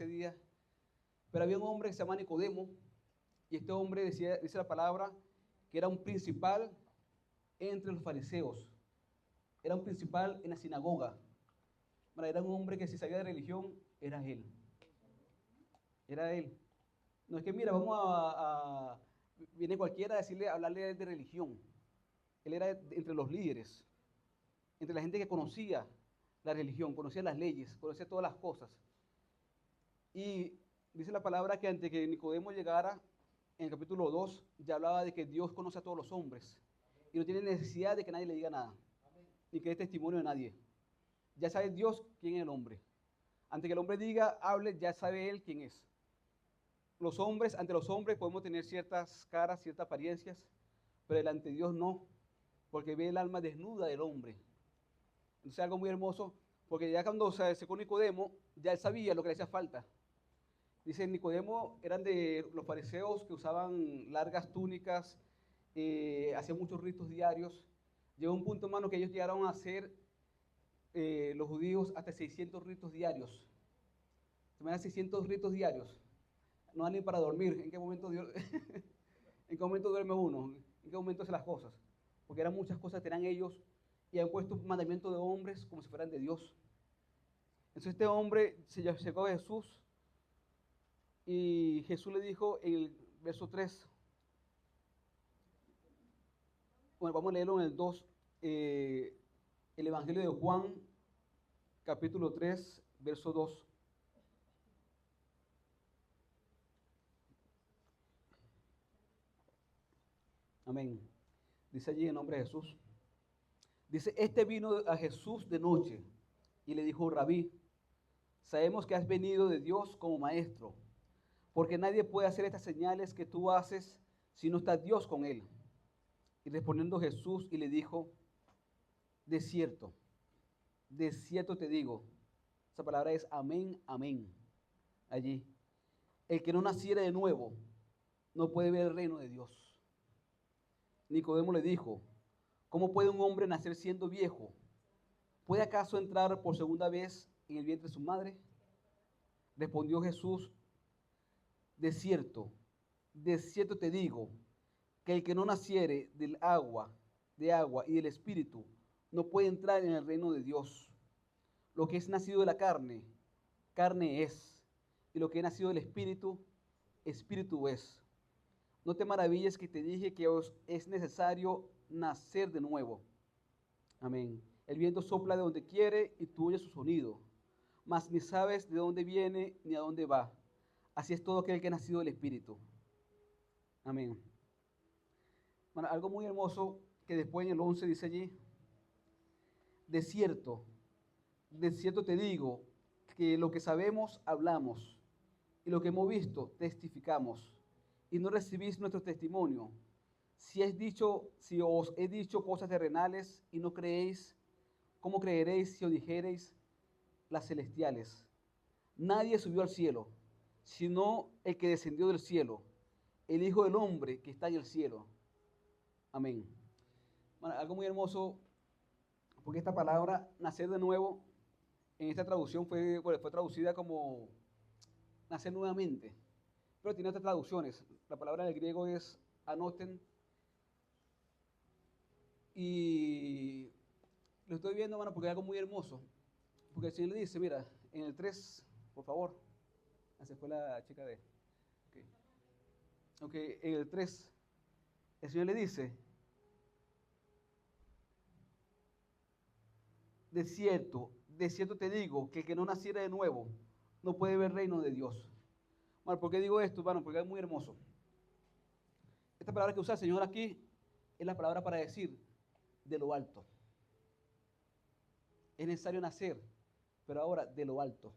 ese día. Pero había un hombre que se llama Nicodemo, y este hombre dice la palabra que era un principal entre los fariseos. Era un principal en la sinagoga. Bueno, era un hombre que si sabía de religión, era él. Era él. No es que, mira, viene cualquiera a decirle, a hablarle de religión. Él era entre los líderes, entre la gente que conocía la religión, conocía las leyes, conocía todas las cosas. Y dice la palabra que antes que Nicodemo llegara, en el capítulo 2, ya hablaba de que Dios conoce a todos los hombres y no tiene necesidad de que nadie le diga nada, ni que dé testimonio de nadie. Ya sabe Dios quién es el hombre. Antes que el hombre diga, hable, ya sabe él quién es. Los hombres, ante los hombres podemos tener ciertas caras, ciertas apariencias, pero delante de Dios no, porque ve el alma desnuda del hombre. Entonces algo muy hermoso, porque ya cuando se acercó Nicodemo, ya él sabía lo que le hacía falta. Dice, Nicodemo eran de los fariseos que usaban largas túnicas, hacían muchos ritos diarios. Llegó un punto, hermano, que ellos llegaron a hacer, los judíos, hasta 600 ritos diarios. Se me dan 600 ritos diarios. No dan ni para dormir. ¿En qué momento ¿En qué momento duerme uno? ¿En qué momento hace las cosas? Porque eran muchas cosas que tenían ellos y han puesto un mandamiento de hombres como si fueran de Dios. Entonces este hombre se acercó a Jesús y Jesús le dijo en el verso 3, bueno, vamos a leerlo en el 2, el Evangelio de Juan, capítulo 3, verso 2. Amén. Dice allí en nombre de Jesús. Dice, este vino a Jesús de noche y le dijo, Rabí, sabemos que has venido de Dios como maestro, porque nadie puede hacer estas señales que tú haces si no está Dios con él. Y respondiendo Jesús y le dijo, de cierto te digo, esa palabra es amén, amén, allí. El que no naciera de nuevo no puede ver el reino de Dios. Nicodemo le dijo, ¿cómo puede un hombre nacer siendo viejo? ¿Puede acaso entrar por segunda vez en el vientre de su madre? Respondió Jesús, de cierto te digo, que el que no naciere de agua y del Espíritu, no puede entrar en el reino de Dios. Lo que es nacido de la carne, carne es, y lo que es nacido del Espíritu, Espíritu es. No te maravilles que te dije que os es necesario nacer de nuevo. Amén. El viento sopla de donde quiere y tú oyes su sonido, mas ni sabes de dónde viene ni a dónde va. Así es todo aquel que ha nacido del Espíritu. Amén. Bueno, algo muy hermoso que después en el 11 dice allí, de cierto te digo que lo que sabemos hablamos y lo que hemos visto testificamos y no recibís nuestro testimonio. Si os he dicho cosas terrenales y no creéis, ¿cómo creeréis si os dijereis las celestiales? Nadie subió al cielo, sino el que descendió del cielo, el Hijo del Hombre que está en el cielo. Amén. Bueno, algo muy hermoso, porque esta palabra, nacer de nuevo, en esta traducción fue traducida como nacer nuevamente, pero tiene otras traducciones. La palabra del griego es anoten, y lo estoy viendo, hermano, porque es algo muy hermoso. Porque el Señor le dice, mira, en el 3, por favor, se fue la chica de... Ok, en el 3, el Señor le dice, de cierto te digo, que el que no naciera de nuevo, no puede ver el reino de Dios. Bueno, ¿por qué digo esto, hermano? Porque es muy hermoso. Esta palabra que usa el Señor aquí es la palabra para decir de lo alto. Es necesario nacer, pero ahora de lo alto.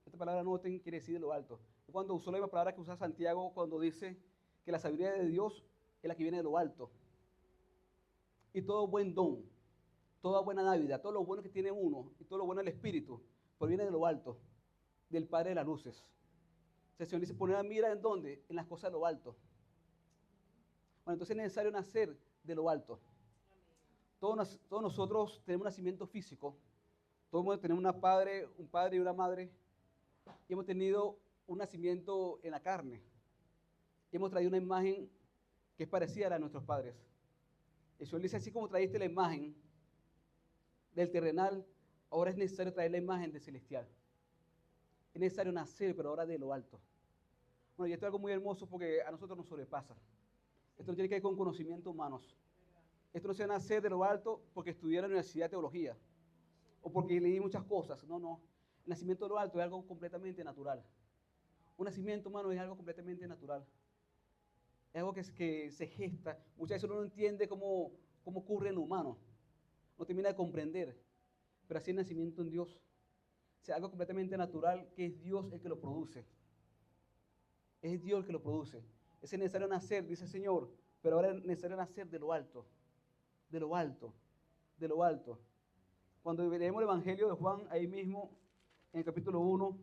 Esta palabra no quiere decir de lo alto. Cuando usó la misma palabra que usa Santiago cuando dice que la sabiduría de Dios es la que viene de lo alto. Y todo buen don, toda buena Navidad, todo lo bueno que tiene uno y todo lo bueno del Espíritu, proviene de lo alto, del Padre de las luces. O sea, el Señor dice, poner la mira en dónde, en las cosas de lo alto. Bueno, entonces es necesario nacer de lo alto. Todos nosotros tenemos un nacimiento físico. Todos tenemos un padre y una madre. y hemos tenido un nacimiento en la carne. Y hemos traído una imagen que es parecida a la de nuestros padres. El Señor dice, así como trajiste la imagen del terrenal, ahora es necesario traer la imagen del celestial. Es necesario nacer, pero ahora de lo alto. Bueno, y esto es algo muy hermoso porque a nosotros nos sobrepasa. Esto no tiene que ver con conocimientos humanos. Esto no se va a nacer de lo alto porque estudié en la Universidad de Teología o porque leí muchas cosas. No, no. El nacimiento de lo alto es algo completamente natural. Un nacimiento humano es algo completamente natural. Es algo que se gesta. Muchas veces uno no entiende cómo ocurre en lo humano. No termina de comprender. Pero así es el nacimiento en Dios. O sea, algo completamente natural que es Dios el que lo produce. Es Dios el que lo produce. Es necesario nacer, dice el Señor, pero ahora es necesario nacer de lo alto. De lo alto. De lo alto. Cuando leemos el Evangelio de Juan, ahí mismo, en el capítulo 1,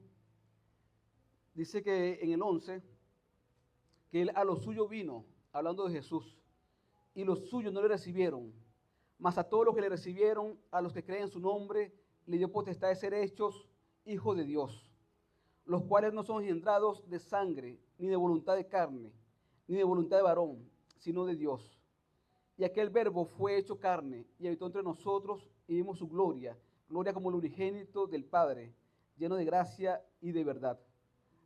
dice que en el 11, que él a lo suyo vino, hablando de Jesús, y los suyos no le recibieron, mas a todos los que le recibieron, a los que creen en su nombre, le dio potestad de ser hechos hijos de Dios, los cuales no son engendrados de sangre, ni de voluntad de carne, ni de voluntad de varón, sino de Dios. Y aquel verbo fue hecho carne y habitó entre nosotros y vimos su gloria, gloria como el unigénito del Padre, lleno de gracia y de verdad.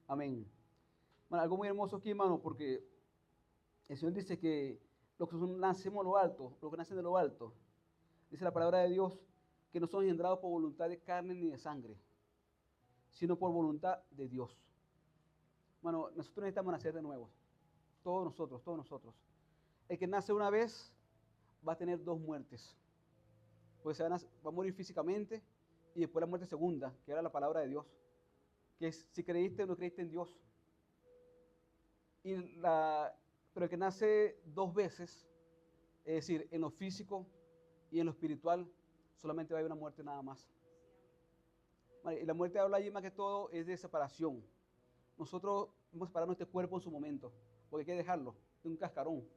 Amén. Bueno, algo muy hermoso aquí, hermano, porque el Señor dice que los que nacemos de lo alto, los que nacen de lo alto, dice la palabra de Dios, que no son engendrados por voluntad de carne ni de sangre, sino por voluntad de Dios. Bueno, nosotros necesitamos nacer de nuevo. Todos nosotros, todos nosotros. El que nace una vez va a tener dos muertes. Pues va a morir físicamente y después la muerte segunda, que era la palabra de Dios. Que es si creíste o no creíste en Dios. Pero el que nace dos veces, es decir, en lo físico y en lo espiritual, solamente va a haber una muerte nada más. Vale, y la muerte habla allí más que todo es de separación. Nosotros hemos separado este cuerpo en su momento, porque hay que dejarlo, de un cascarón.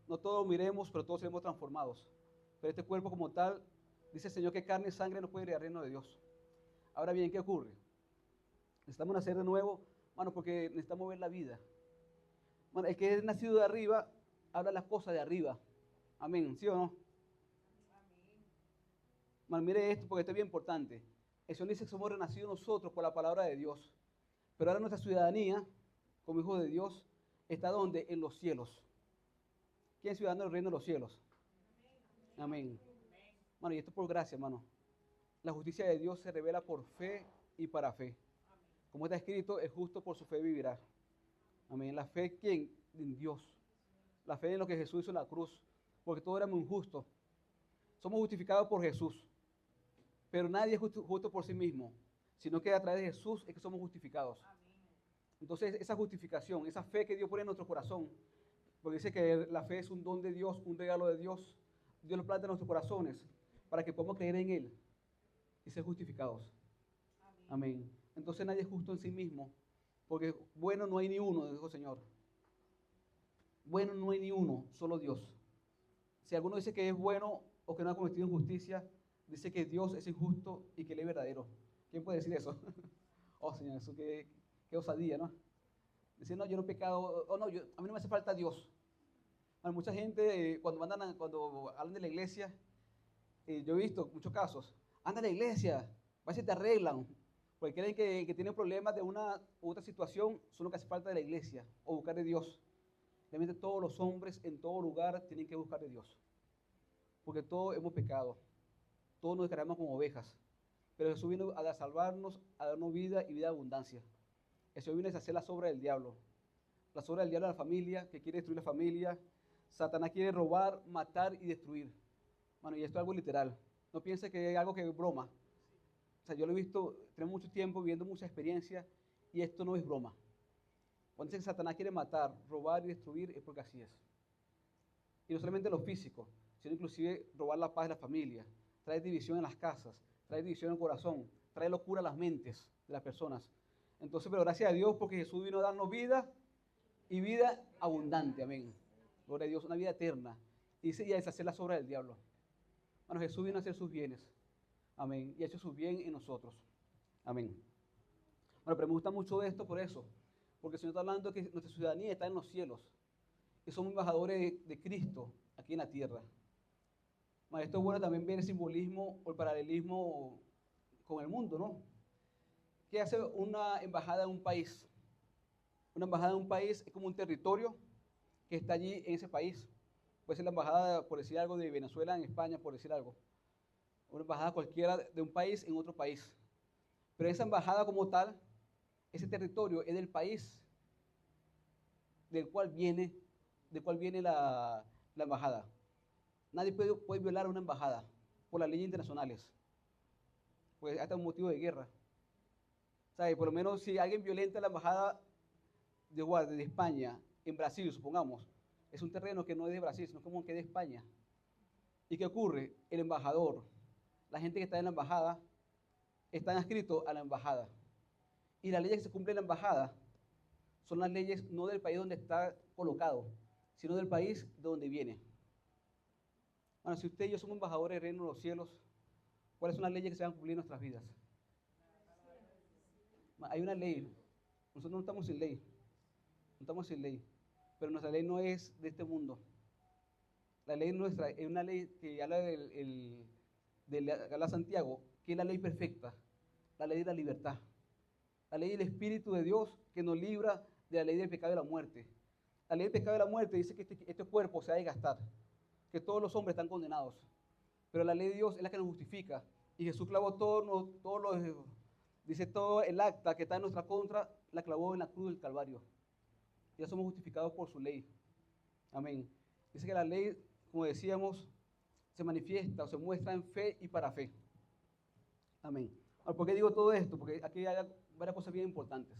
No todos miremos, pero todos seremos transformados. Pero este cuerpo como tal, dice el Señor que carne y sangre no puede ir al reino de Dios. Ahora bien, ¿qué ocurre? Necesitamos nacer de nuevo, mano, porque necesitamos ver la vida. Bueno, el que es nacido de arriba, habla las cosas de arriba. Amén, ¿sí o no? Bueno, mire esto porque esto es bien importante. El Señor dice que somos renacidos nosotros por la palabra de Dios. Pero ahora nuestra ciudadanía, como hijos de Dios, está donde? En los cielos. ¿Quién es ciudadano del reino de los cielos? Amén. Bueno, y esto es por gracia, hermano. La justicia de Dios se revela por fe y para fe. Como está escrito, el justo por su fe vivirá. Amén. La fe, ¿quién? En Dios. La fe en lo que Jesús hizo en la cruz. Porque todos éramos injustos. Somos justificados por Jesús. Pero nadie es justo por sí mismo, sino que a través de Jesús es que somos justificados. Entonces, esa justificación, esa fe que Dios pone en nuestro corazón, porque dice que la fe es un don de Dios, un regalo de Dios, Dios lo planta en nuestros corazones para que podamos creer en Él y ser justificados. Amén. Entonces, nadie es justo en sí mismo, porque bueno no hay ni uno, dijo el Señor. Bueno no hay ni uno, solo Dios. Si alguno dice que es bueno o que no ha cometido injusticia, dice que Dios es injusto y que Él es verdadero. ¿Quién puede decir eso? Oh, Señor, eso qué osadía, ¿no? Decir, no, yo no he pecado, no, a mí no me hace falta Dios. Bueno, mucha gente, cuando hablan de la iglesia, yo he visto muchos casos, anda a la iglesia, va a ser te arreglan, porque creen que tienen problemas de una u otra situación, son lo que hace falta de la iglesia, o buscar de Dios. Realmente todos los hombres en todo lugar tienen que buscar de Dios, porque todos hemos pecado. Todos nos descargamos como ovejas, pero Jesús vino a salvarnos, a darnos vida y vida de abundancia. El Señor vino a hacer la obra del diablo. La obra del diablo es la familia, que quiere destruir la familia. Satanás quiere robar, matar y destruir. Bueno, y esto es algo literal. No piense que es algo que es broma. O sea, yo lo he visto, tengo mucho tiempo viviendo mucha experiencia y esto no es broma. Cuando dice que Satanás quiere matar, robar y destruir es porque así es. Y no solamente lo físico, sino inclusive robar la paz de la familia, trae división en las casas, trae división en el corazón, trae locura a las mentes de las personas. Entonces, pero gracias a Dios porque Jesús vino a darnos vida y vida abundante, amén. Gloria a Dios, una vida eterna. Y dice, y a deshacer las obras del diablo. Bueno, Jesús vino a hacer sus bienes, amén, y ha hecho su bien en nosotros, amén. Bueno, pero me gusta mucho esto por eso, porque el Señor está hablando de que nuestra ciudadanía está en los cielos y somos embajadores de Cristo aquí en la tierra. Bueno, esto es bueno también ver el simbolismo o el paralelismo con el mundo, ¿no? ¿Qué hace una embajada en un país? Una embajada en un país es como un territorio que está allí en ese país. Puede ser la embajada, por decir algo, de Venezuela en España, por decir algo. Una embajada cualquiera de un país en otro país. Pero esa embajada como tal, ese territorio es del país del cual viene la embajada. Nadie puede violar una embajada por las leyes internacionales, pues hasta un motivo de guerra. ¿Sabe? Por lo menos si alguien violenta la embajada de España en Brasil, supongamos, es un terreno que no es de Brasil, sino como que es de España. ¿Y qué ocurre? El embajador, la gente que está en la embajada, están adscritos a la embajada. Y las leyes que se cumplen en la embajada son las leyes no del país donde está colocado, sino del país de donde viene. Bueno, si usted y yo somos embajadores del reino de los cielos, ¿cuáles son las leyes que se van a cumplir en nuestras vidas? Hay una ley. Nosotros no estamos sin ley. No estamos sin ley. Pero nuestra ley no es de este mundo. La ley nuestra es una ley que habla habla Santiago, que es la ley perfecta, la ley de la libertad, la ley del Espíritu de Dios que nos libra de la ley del pecado y de la muerte. La ley del pecado y de la muerte dice que este cuerpo se ha de gastar, que todos los hombres están condenados. Pero la ley de Dios es la que nos justifica. Y Jesús clavó dice todo el acta que está en nuestra contra, la clavó en la cruz del Calvario. Ya somos justificados por su ley. Amén. Dice que la ley, como decíamos, se manifiesta o se muestra en fe y para fe. Amén. Ahora, ¿por qué digo todo esto? Porque aquí hay varias cosas bien importantes.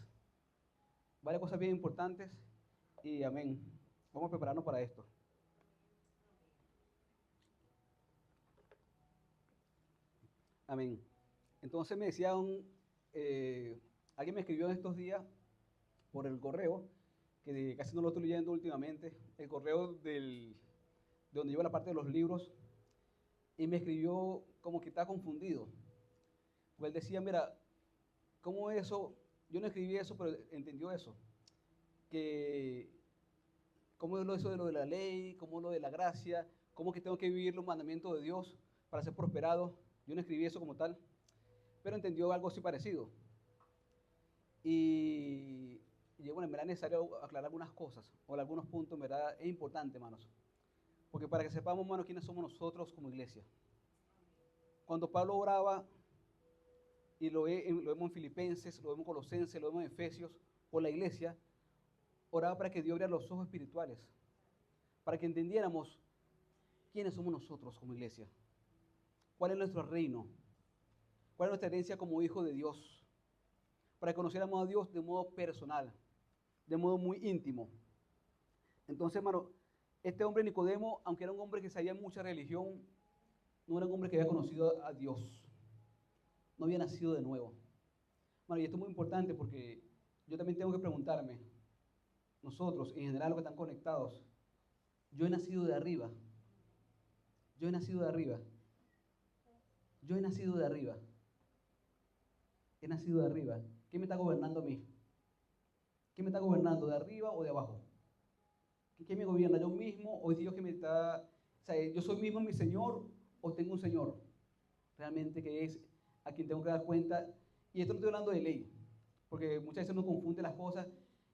Varias cosas bien importantes y amén. Vamos a prepararnos para esto. Amén. Entonces me decía alguien me escribió en estos días por el correo, que casi no lo estoy leyendo últimamente, el correo de donde lleva la parte de los libros, y me escribió como que está confundido. Porque él decía, mira, ¿cómo eso? Yo no escribí eso, pero entendió eso. Que, ¿cómo es eso de lo de la ley? ¿Cómo es lo de la gracia? ¿Cómo que tengo que vivir los mandamientos de Dios para ser prosperado? Yo no escribí eso como tal, pero entendió algo así parecido. Y bueno, en verdad es necesario aclarar algunas cosas, o algunos puntos, en verdad es importante, hermanos. Porque para que sepamos, hermanos, quiénes somos nosotros como iglesia. Cuando Pablo oraba, y lo vemos en Filipenses, lo vemos en Colosenses, lo vemos en Efesios, por la iglesia, oraba para que Dios abriera los ojos espirituales, para que entendiéramos quiénes somos nosotros como iglesia, cuál es nuestro reino, cuál es nuestra herencia como hijos de Dios, para que conociéramos a Dios de modo personal, de modo muy íntimo. Entonces, hermano, este hombre Nicodemo, aunque era un hombre que sabía mucha religión, no era un hombre que había conocido a Dios, no había nacido de nuevo. Bueno, y esto es muy importante porque yo también tengo que preguntarme, nosotros, en general los que están conectados, yo he nacido de arriba, yo he nacido de arriba, yo he nacido de arriba, he nacido de arriba. ¿Qué me está gobernando a mí? ¿Qué me está gobernando, de arriba o de abajo? ¿Qué me gobierna, yo mismo o es Dios que me está... O sea, yo soy mismo mi Señor o tengo un Señor realmente que es a quien tengo que dar cuenta? Y esto no estoy hablando de ley, porque muchas veces uno confunde las cosas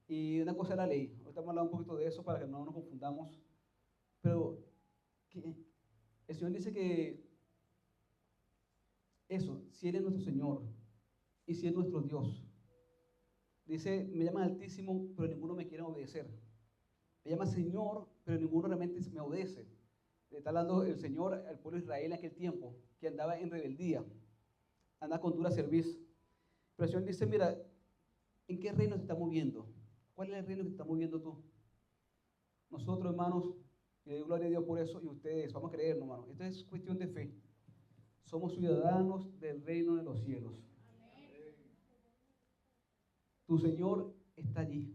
y una cosa es la ley. Ahorita vamos a hablar un poquito de eso para que no nos confundamos. Pero el Señor dice que eso, si Él es nuestro Señor y si es nuestro Dios, dice, me llaman Altísimo, pero ninguno me quiere obedecer. Me llama Señor, pero ninguno realmente me obedece. Está hablando el Señor al pueblo de Israel en aquel tiempo, que andaba en rebeldía, andaba con dura cerviz. Pero el Señor dice, mira, ¿en qué reino te estás moviendo? ¿Cuál es el reino que te estás moviendo tú? Nosotros, hermanos, y le doy gloria a Dios por eso, y ustedes, vamos a creernos, hermanos. Esto es cuestión de fe. Somos ciudadanos del reino de los cielos. Tu Señor está allí.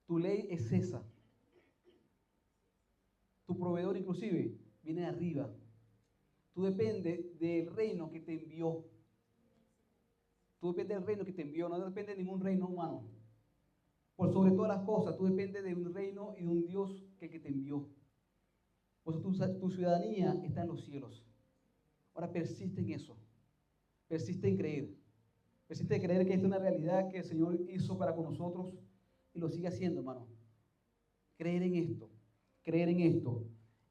Tu ley es esa. Tu proveedor inclusive viene de arriba. Tú dependes del reino que te envió. Tú dependes del reino que te envió, no dependes de ningún reino humano. Por sobre todas las cosas, tú dependes de un reino y de un Dios que te envió. Por eso tu ciudadanía está en los cielos. Ahora persiste en eso. Persiste en creer. Persiste en creer que esta es una realidad que el Señor hizo para con nosotros y lo sigue haciendo, hermano. Creer en esto. Creer en esto.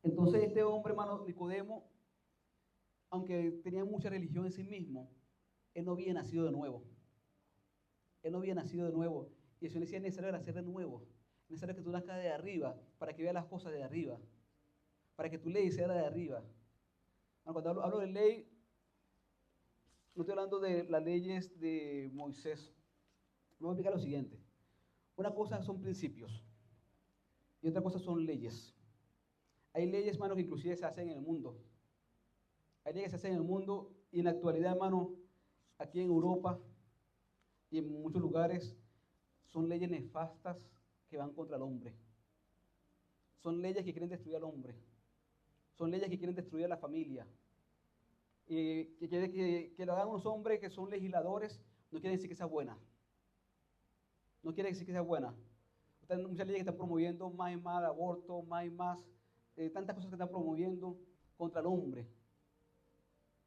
Entonces este hombre, hermano, Nicodemo, aunque tenía mucha religión en sí mismo, él no había nacido de nuevo. Él no había nacido de nuevo. Y eso le decía, es necesario nacer de nuevo. Es necesario que tú nazcas de arriba para que veas las cosas de arriba. Para que tu ley sea de arriba. Bueno, cuando hablo de ley, no estoy hablando de las leyes de Moisés. Me voy a explicar lo siguiente. Una cosa son principios y otra cosa son leyes. Hay leyes, hermano, que inclusive se hacen en el mundo. Hay leyes que se hacen en el mundo y en la actualidad, hermano, aquí en Europa y en muchos lugares, son leyes nefastas que van contra el hombre. Son leyes que quieren destruir al hombre. Son leyes que quieren destruir a la familia. Que lo hagan unos hombres que son legisladores, no quiere decir que sea buena. No quiere decir que sea buena. Muchas leyes que están promoviendo más y más aborto, más y más, tantas cosas que están promoviendo contra el hombre.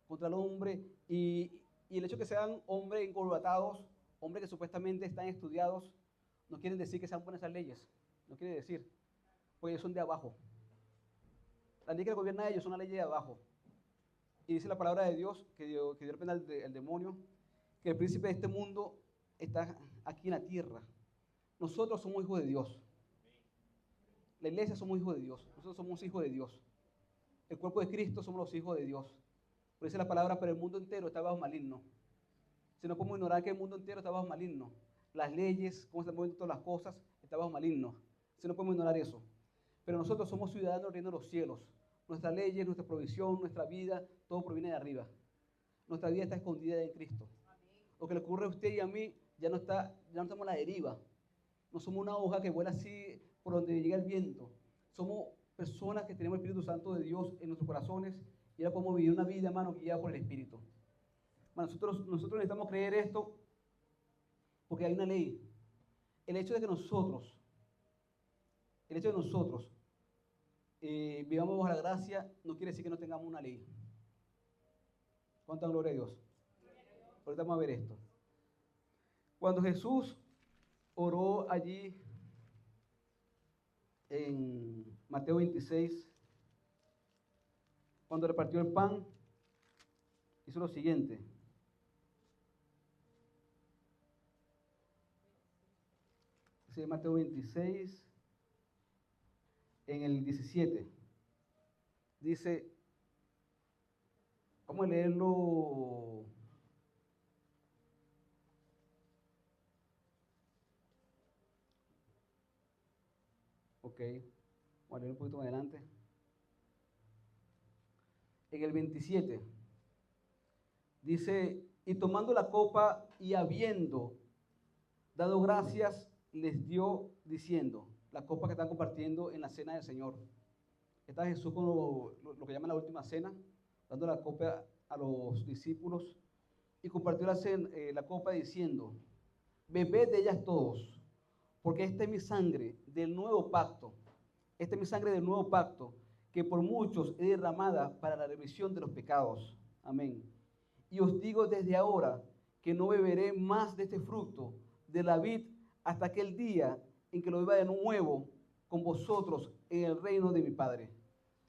Contra el hombre. Y el hecho de que sean hombres encorbatados, hombres que supuestamente están estudiados, no quieren decir que sean buenas esas leyes. No quiere decir. Porque ellos son de abajo. La ley que gobierna a ellos son las leyes de abajo. Y dice la palabra de Dios, que dio repente al demonio, que el príncipe de este mundo está aquí en la tierra. Nosotros somos hijos de Dios. La iglesia somos hijos de Dios. Nosotros somos hijos de Dios. El cuerpo de Cristo somos los hijos de Dios. Por eso dice la palabra, pero el mundo entero está bajo maligno. Si no podemos ignorar que el mundo entero está bajo maligno. Las leyes, cómo se están moviendo todas las cosas, está bajo maligno. Si no podemos ignorar eso. Pero nosotros somos ciudadanos del reino de los cielos. Nuestras leyes, nuestra provisión, nuestra vida, todo proviene de arriba. Nuestra vida está escondida en Cristo. Lo que le ocurre a usted y a mí ya no estamos a la deriva. No somos una hoja que vuela así por donde llega el viento. Somos personas que tenemos el Espíritu Santo de Dios en nuestros corazones y ahora podemos vivir una vida, hermano, guiada por el Espíritu. Bueno, nosotros necesitamos creer esto porque hay una ley. El hecho de que nosotros vivamos bajo la gracia no quiere decir que no tengamos una ley. ¿Cuánta gloria a Dios? Ahorita vamos a ver esto. Cuando Jesús oró allí en Mateo 26, cuando repartió el pan, hizo lo siguiente. Dice Mateo 26, en el 17. Dice, vamos a leerlo. Ok, vamos a leer un poquito más adelante. En el 27 dice, y tomando la copa y habiendo dado gracias, les dio diciendo, la copa que están compartiendo en la cena del Señor. Está Jesús con lo que llaman la última cena, dando la copa a los discípulos y compartió la copa diciendo, bebed de ellas todos, porque esta es mi sangre del nuevo pacto. Esta es mi sangre del nuevo pacto, que por muchos es derramada para la remisión de los pecados. Amén. Y os digo desde ahora que no beberé más de este fruto de la vid hasta aquel día en que lo beba de nuevo con vosotros en el reino de mi Padre.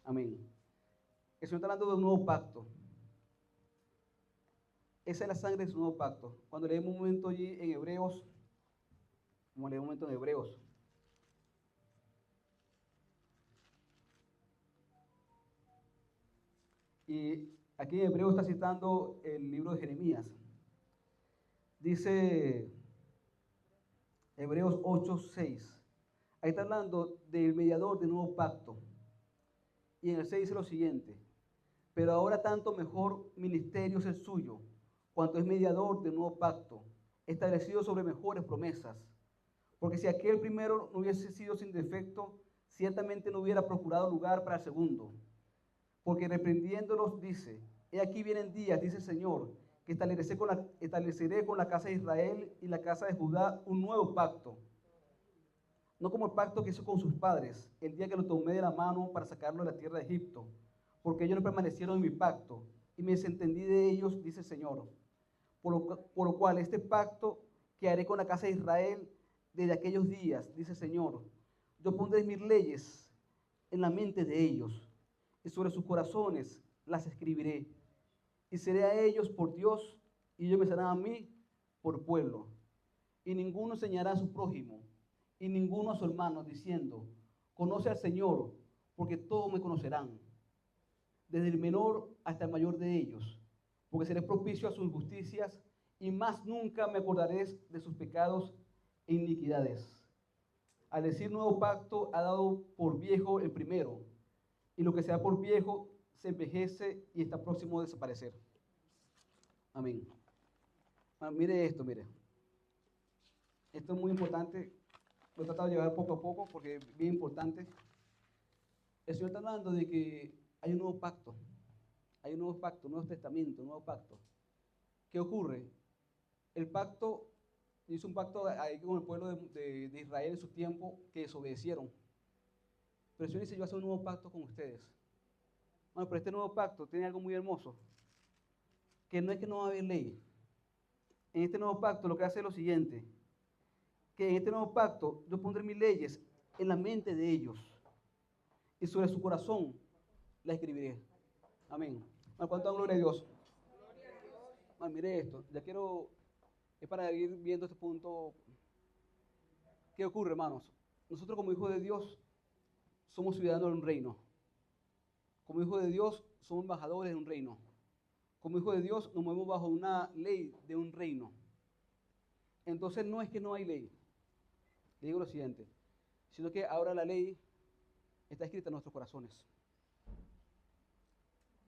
Amén. El Señor está hablando de un nuevo pacto. Esa es la sangre de su nuevo pacto. Cuando leemos un momento allí en Hebreos, vamos a leer un momento en Hebreos. Y aquí en Hebreos está citando el libro de Jeremías. Dice Hebreos 8:6. Ahí está hablando del mediador del nuevo pacto. Y en el 6 dice lo siguiente. Pero ahora tanto mejor ministerio es el suyo, cuanto es mediador del nuevo pacto, establecido sobre mejores promesas. Porque si aquel primero no hubiese sido sin defecto, ciertamente no hubiera procurado lugar para el segundo. Porque reprendiéndolos dice, he aquí vienen días, dice el Señor, que estableceré con la casa de Israel y la casa de Judá un nuevo pacto, no como el pacto que hizo con sus padres, el día que lo tomé de la mano para sacarlo de la tierra de Egipto, porque ellos no permanecieron en mi pacto, y me desentendí de ellos, dice el Señor. Por lo cual este pacto que haré con la casa de Israel desde aquellos días, dice el Señor, yo pondré mis leyes en la mente de ellos, y sobre sus corazones las escribiré, y seré a ellos por Dios, y ellos me serán a mí por pueblo. Y ninguno enseñará a su prójimo, y ninguno a su hermano, diciendo, conoce al Señor, porque todos me conocerán, desde el menor hasta el mayor de ellos, porque seré propicio a sus injusticias, y más nunca me acordaré de sus pecados e iniquidades. Al decir nuevo pacto, ha dado por viejo el primero, y lo que sea por viejo se envejece y está próximo a desaparecer. Amén. Mire esto, mire. Esto es muy importante. Lo he tratado de llevar poco a poco porque es bien importante. El Señor está hablando de que hay un nuevo pacto. Hay un nuevo pacto, un nuevo testamento, un nuevo pacto. ¿Qué ocurre? El pacto, hizo un pacto ahí con el pueblo de Israel en su tiempo que desobedecieron. Pero el Señor dice, yo voy a hacer un nuevo pacto con ustedes. Bueno, pero este nuevo pacto tiene algo muy hermoso, que no es que no va a haber ley. En este nuevo pacto lo que hace es lo siguiente, que en este nuevo pacto yo pondré mis leyes en la mente de ellos y sobre su corazón la escribiré. Amén. Bueno, ¿cuánto gloria a Dios? Bueno, mire esto, ya quiero, es para ir viendo este punto. ¿Qué ocurre, hermanos? Nosotros como hijos de Dios somos ciudadanos de un reino. Como hijos de Dios somos embajadores de un reino. Como hijos de Dios nos movemos bajo una ley de un reino. Entonces no es que no hay ley, le digo lo siguiente, sino que ahora la ley está escrita en nuestros corazones.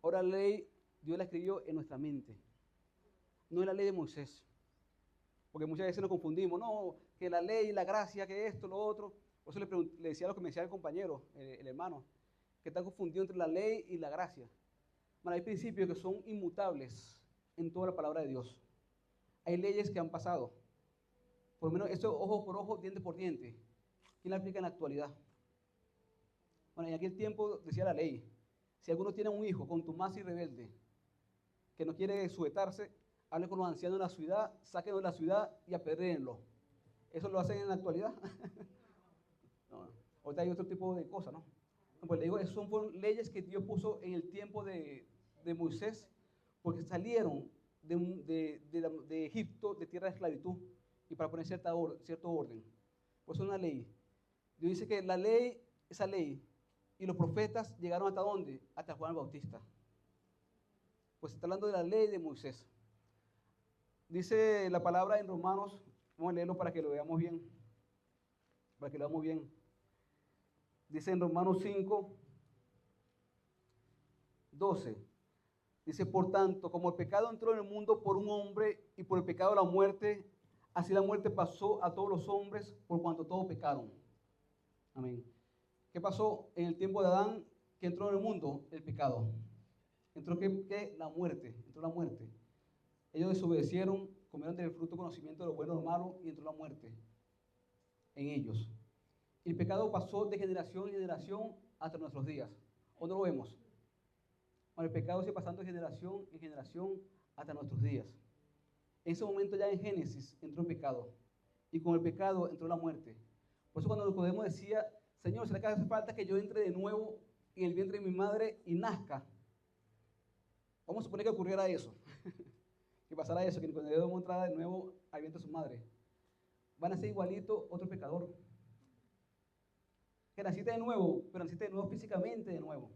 Ahora la ley Dios la escribió en nuestra mente. No es la ley de Moisés. Porque muchas veces nos confundimos, no, que la ley, la gracia, que esto, lo otro. Por eso le decía lo que me decía el compañero, el hermano, que está confundido entre la ley y la gracia. Bueno, hay principios que son inmutables en toda la palabra de Dios. Hay leyes que han pasado. Por lo menos eso ojo por ojo, diente por diente. ¿Quién la aplica en la actualidad? Bueno, en aquel tiempo decía la ley, si alguno tiene un hijo contumaz y rebelde, que no quiere sujetarse, hable con los ancianos de la ciudad, sáquenlo de la ciudad y apedréenlo. ¿Eso lo hacen en la actualidad? No, ahorita hay otro tipo de cosas, ¿no? Pues le digo, esas fueron leyes que Dios puso en el tiempo de Moisés, porque salieron de Egipto, de tierra de esclavitud, y para poner cierto orden. Pues es una ley. Dios dice que la ley, esa ley, y los profetas llegaron ¿hasta dónde? Hasta Juan el Bautista. Pues está hablando de la ley de Moisés. Dice la palabra en Romanos, vamos a leerlo para que lo veamos bien. Para que lo veamos bien. Dice en Romanos 5, 12. Dice, por tanto, como el pecado entró en el mundo por un hombre y por el pecado la muerte, así la muerte pasó a todos los hombres por cuanto todos pecaron. Amén. ¿Qué pasó en el tiempo de Adán? ¿Qué entró en el mundo? El pecado. Entró ¿qué? La muerte. Entró la muerte. Ellos desobedecieron, comieron del fruto conocimiento de lo bueno y lo malo y entró la muerte en ellos. Y el pecado pasó de generación en generación hasta nuestros días. ¿O no lo vemos? Bueno, el pecado sigue pasando de generación en generación hasta nuestros días. En ese momento ya en Génesis entró el pecado. Y con el pecado entró la muerte. Por eso cuando Nicodemo decía, Señor, ¿será que hace falta que yo entre de nuevo en el vientre de mi madre y nazca? Vamos a suponer que ocurriera eso. Que pasara eso, que Nicodemo entrara de nuevo al vientre de su madre. Van a ser igualito otro pecador. Que naciste de nuevo, pero naciste de nuevo físicamente de nuevo.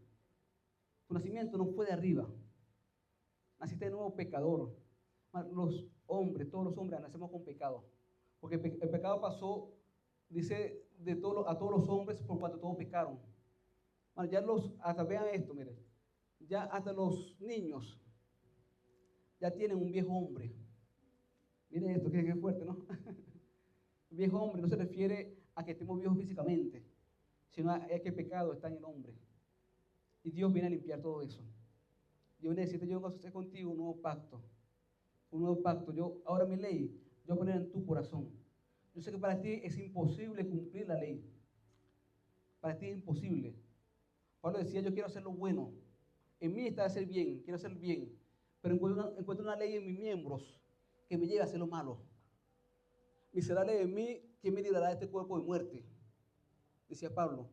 Tu nacimiento no fue de arriba. Naciste de nuevo pecador. Los hombres, todos los hombres nacemos con pecado. Porque el pecado pasó, dice, a todos los hombres por cuanto todos pecaron. Bueno, ya hasta vean esto, miren. Ya hasta los niños ya tienen un viejo hombre. Miren esto, que fuerte, ¿no? Viejo hombre no se refiere a que estemos viejos físicamente, sino a que el pecado está en el hombre. Y Dios viene a limpiar todo eso. Dios necesita, yo vengo a hacer contigo un nuevo pacto. un nuevo pacto. Ahora mi ley, yo voy a poner en tu corazón. Yo sé que para ti es imposible cumplir la ley. Para ti es imposible. Pablo decía, yo quiero hacer lo bueno. En mí está hacer bien, quiero hacer bien. Pero encuentro una ley en mis miembros que me lleva a hacer lo malo. Miserable de mí, ¿quién me librará de este cuerpo de muerte? Decía Pablo.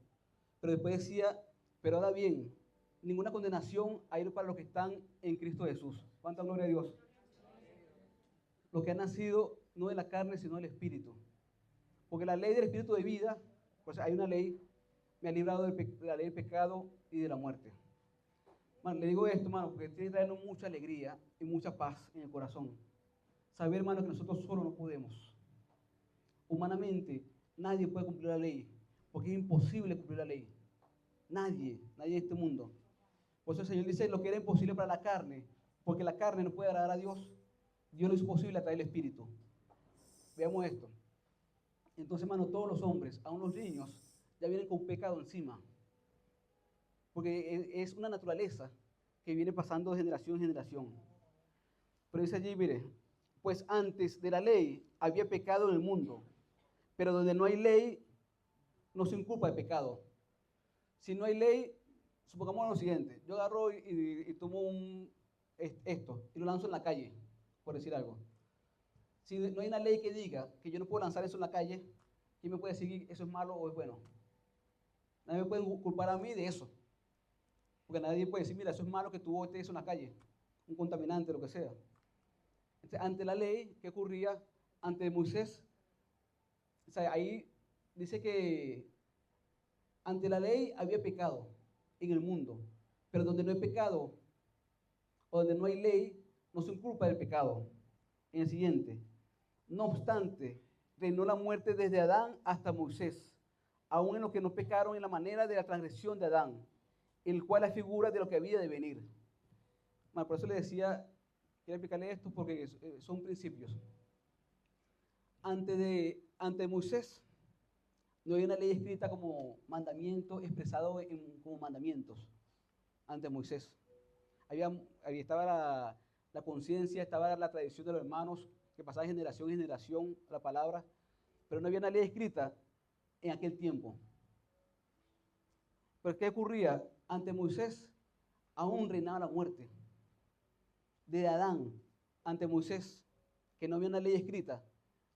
Pero después decía, pero ahora bien, ninguna condenación hay para los que están en Cristo Jesús. ¿Cuánta gloria a Dios? Los que han nacido no de la carne, sino del Espíritu. Porque la ley del Espíritu de vida, pues hay una ley, me ha librado de la ley del pecado y de la muerte. Le digo esto, hermano, porque tiene que traernos mucha alegría y mucha paz en el corazón. Saber, hermano, que nosotros solo no podemos. Humanamente, nadie puede cumplir la ley, porque es imposible cumplir la ley. Nadie en este mundo. Por eso el Señor dice lo que era imposible para la carne, porque la carne no puede agradar a Dios. Dios lo hizo posible a través del Espíritu. Veamos esto. Entonces, hermano, todos los hombres, aun los niños, ya vienen con pecado encima. Porque es una naturaleza que viene pasando de generación en generación. Pero dice allí, mire, pues antes de la ley había pecado en el mundo, pero donde no hay ley, no se inculpa de pecado. Si no hay ley, supongamos lo siguiente, yo agarro y tomo esto y lo lanzo en la calle, por decir algo. Si no hay una ley que diga que yo no puedo lanzar eso en la calle, ¿quién me puede decir eso es malo o es bueno? Nadie me puede culpar a mí de eso. Porque nadie puede decir, mira, eso es malo que tú botes eso en la calle, un contaminante, lo que sea. Entonces, ante la ley, ¿qué ocurría? Ante Moisés, o sea, ahí dice que ante la ley había pecado en el mundo, pero donde no hay pecado, o donde no hay ley, no se inculpa del pecado. En el siguiente, no obstante, reinó la muerte desde Adán hasta Moisés, aun en los que no pecaron en la manera de la transgresión de Adán, el cual es figura de lo que había de venir. Bueno, por eso le decía, quiero explicarle esto porque son principios. Ante Moisés no hay una ley escrita como mandamiento, expresado como mandamientos ante Moisés. Estaba la conciencia, estaba la tradición de los hermanos que pasaba de generación en generación la palabra, pero no había una ley escrita en aquel tiempo. Pero ¿qué ocurría? Ante Moisés aún reinaba la muerte. De Adán ante Moisés, que no había una ley escrita,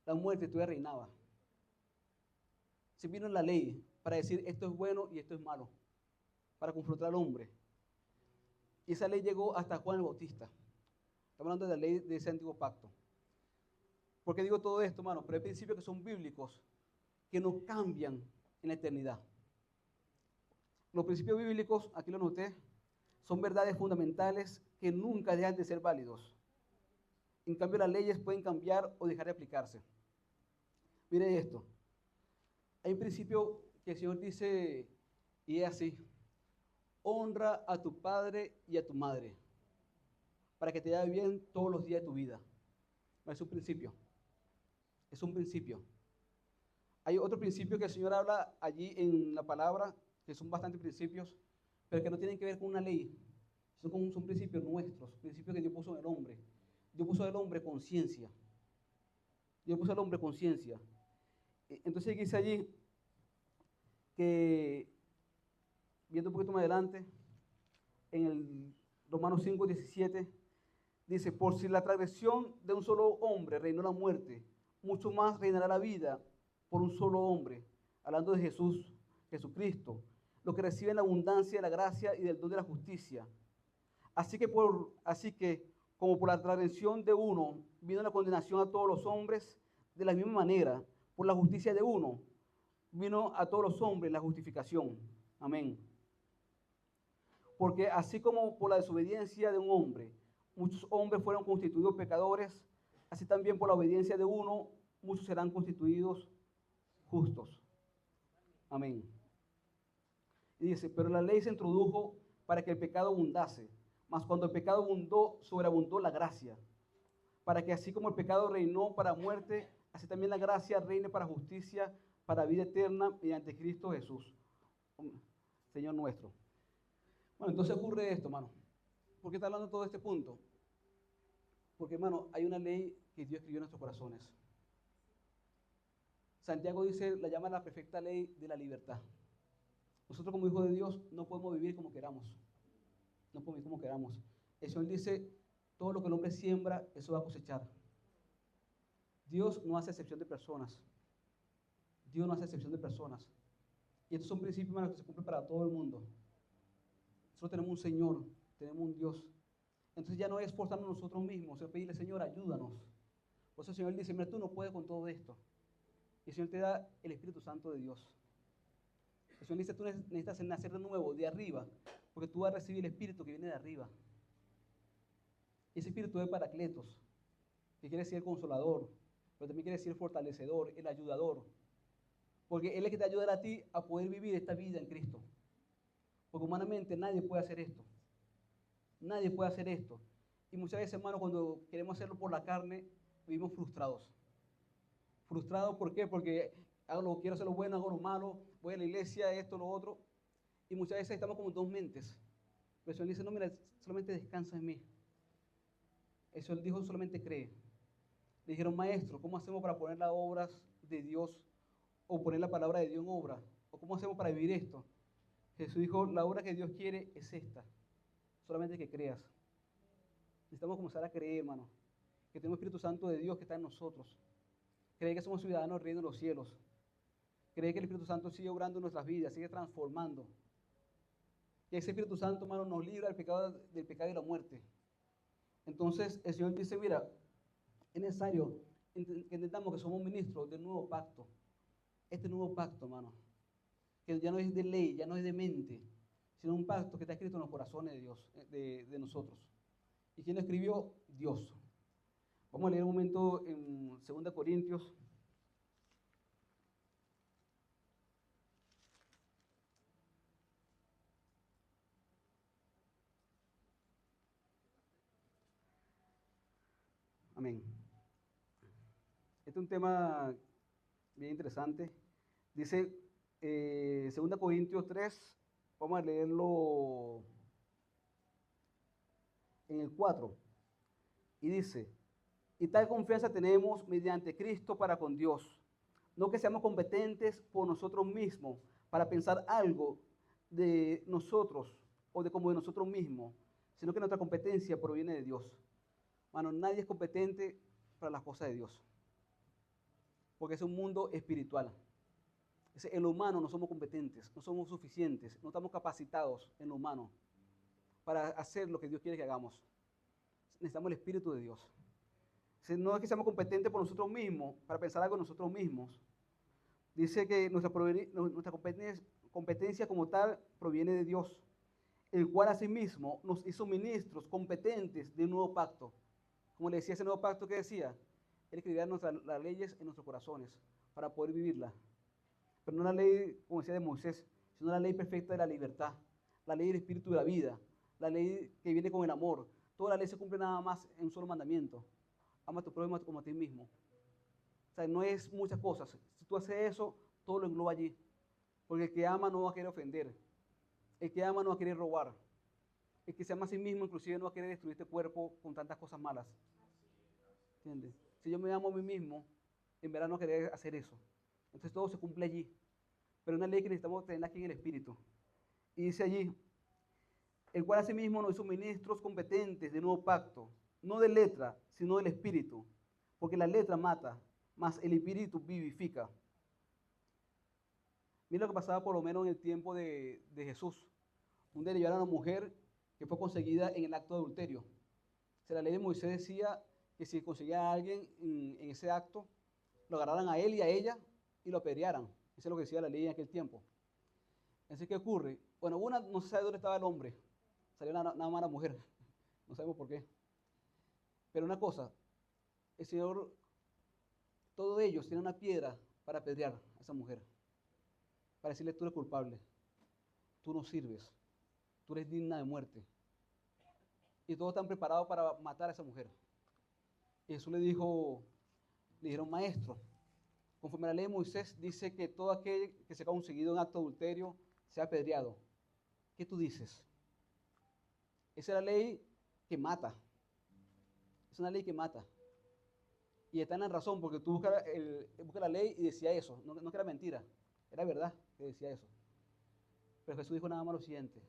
la muerte todavía reinaba. Se vino la ley para decir esto es bueno y esto es malo, para confrontar al hombre. Y esa ley llegó hasta Juan el Bautista. Estamos hablando de la ley de ese antiguo pacto. ¿Por qué digo todo esto, hermano? Pero hay principios que son bíblicos, que no cambian en la eternidad. Los principios bíblicos, aquí lo noté, son verdades fundamentales que nunca dejan de ser válidos. En cambio, las leyes pueden cambiar o dejar de aplicarse. Mire esto. Hay un principio que el Señor dice, y es así: honra a tu padre y a tu madre, para que te vaya bien todos los días de tu vida. Es un principio. Es un principio. Hay otro principio que el Señor habla allí en la palabra, que son bastantes principios, pero que no tienen que ver con una ley. Son principios nuestros, principios que Dios puso en el hombre. Dios puso en el hombre conciencia. Dios puso al hombre conciencia. Entonces dice allí que, viendo un poquito más adelante, en el Romanos 5:17, dice, por si la transgresión de un solo hombre reinó la muerte, mucho más reinará la vida por un solo hombre, hablando de Jesucristo, lo que reciben la abundancia de la gracia y del don de la justicia. Así que como por la transgresión de uno vino la condenación a todos los hombres, de la misma manera, por la justicia de uno, vino a todos los hombres la justificación. Amén. Porque así como por la desobediencia de un hombre, muchos hombres fueron constituidos pecadores, así también por la obediencia de uno, muchos serán constituidos justos. Amén. Y dice, pero la ley se introdujo para que el pecado abundase, mas cuando el pecado abundó, sobreabundó la gracia, para que así como el pecado reinó para muerte, así también la gracia reine para justicia, para vida eterna, mediante Cristo Jesús, Señor nuestro. Bueno, entonces ocurre esto, hermano. ¿Por qué está hablando todo este punto? Porque, hermano, hay una ley que Dios escribió en nuestros corazones. Santiago dice, la llama la perfecta ley de la libertad. Nosotros como hijos de Dios no podemos vivir como queramos. No podemos vivir como queramos. El Señor dice, todo lo que el hombre siembra, eso va a cosechar. Dios no hace excepción de personas. Dios no hace excepción de personas. Y estos son principios, hermanos, que se cumplen para todo el mundo. Nosotros tenemos un Señor, tenemos un Dios. Entonces ya no es esforzarnos nosotros mismos, es pedirle, Señor, ayúdanos. Por eso el Señor dice, mira, tú no puedes con todo esto. Y el Señor te da el Espíritu Santo de Dios. El Señor dice, tú necesitas nacer de nuevo, de arriba, porque tú vas a recibir el Espíritu que viene de arriba. Y ese Espíritu es Paracletos, que quiere decir el consolador, pero también quiere decir el fortalecedor, el ayudador. Porque Él es que te ayudará a ti a poder vivir esta vida en Cristo. Porque humanamente nadie puede hacer esto. Nadie puede hacer esto. Y muchas veces, hermano, cuando queremos hacerlo por la carne, vivimos frustrados. Frustrados, ¿por qué? Porque quiero hacer lo bueno, hago lo malo, voy a la iglesia, esto, lo otro. Y muchas veces estamos como en dos mentes. Pero el Señor dice, no, mira, solamente descansa en mí. El Señor dijo, solamente cree. Le dijeron, maestro, ¿cómo hacemos para poner las obras de Dios o poner la palabra de Dios en obra? ¿O cómo hacemos para vivir esto? Jesús dijo, la obra que Dios quiere es esta. Solamente que creas. Necesitamos comenzar a creer, hermano, que tenemos Espíritu Santo de Dios que está en nosotros. Cree que somos ciudadanos del reino de los cielos. Cree que el Espíritu Santo sigue obrando en nuestras vidas, sigue transformando. Que ese Espíritu Santo, hermano, nos libra del pecado y de la muerte. Entonces, el Señor dice, mira, es necesario que entendamos que somos ministros del nuevo pacto. Este nuevo pacto, hermano, que ya no es de ley, ya no es de mente, sino un pacto que está escrito en los corazones de Dios, de nosotros. ¿Y quién lo escribió? Dios. Vamos a leer un momento en 2 Corintios. Amén. Este es un tema bien interesante. Dice 2 Corintios 3, vamos a leerlo en el 4. Y dice, y tal confianza tenemos mediante Cristo para con Dios. No que seamos competentes por nosotros mismos para pensar algo de nosotros o de como de nosotros mismos, sino que nuestra competencia proviene de Dios. Mano, nadie es competente para las cosas de Dios, porque es un mundo espiritual. En lo humano no somos competentes, no somos suficientes, no estamos capacitados en lo humano para hacer lo que Dios quiere que hagamos. Necesitamos el Espíritu de Dios. No es que seamos competentes por nosotros mismos, para pensar algo en nosotros mismos. Dice que nuestra competencia como tal proviene de Dios, el cual asimismo nos hizo ministros competentes de un nuevo pacto. Como le decía ese nuevo pacto que decía, Él escribirá las leyes en nuestros corazones para poder vivirlas. Pero no la ley, como decía, de Moisés, sino la ley perfecta de la libertad, la ley del espíritu de la vida, la ley que viene con el amor. Toda la ley se cumple nada más en un solo mandamiento. Ama a tu prójimo como a ti mismo. O sea, no es muchas cosas. Si tú haces eso, todo lo engloba allí. Porque el que ama no va a querer ofender. El que ama no va a querer robar. El que se ama a sí mismo, inclusive, no va a querer destruir este cuerpo con tantas cosas malas. ¿Entiendes? Si yo me amo a mí mismo, en verdad no querer hacer eso. Entonces todo se cumple allí. Pero una ley que necesitamos tener aquí en el Espíritu. Y dice allí, el cual asimismo nos hizo ministros competentes de nuevo pacto, no de letra, sino del Espíritu. Porque la letra mata, mas el Espíritu vivifica. Mira lo que pasaba por lo menos en el tiempo de Jesús. Un día le llevaron a una mujer que fue conseguida en el acto de adulterio. O sea, la ley de Moisés decía que si conseguía a alguien en ese acto, lo agarraran a él y a ella y lo apedrearan. Eso es lo que decía la ley en aquel tiempo. Entonces, ¿qué ocurre? Bueno, no se sabe dónde estaba el hombre. Salió nada más la mujer. No sabemos por qué. Pero una cosa, el Señor, todos ellos tienen una piedra para apedrear a esa mujer. Para decirle, tú eres culpable. Tú no sirves. Tú eres digna de muerte. Y todos están preparados para matar a esa mujer. Y Jesús le dijeron, maestro, conforme a la ley de Moisés, dice que todo aquel que se ha conseguido en acto de adulterio sea apedreado. ¿Qué tú dices? Esa es la ley que mata. Es una ley que mata. Y está en la razón, porque tú buscas la ley y decía eso. No, no que era mentira, era verdad que decía eso. Pero Jesús dijo nada más lo siguiente: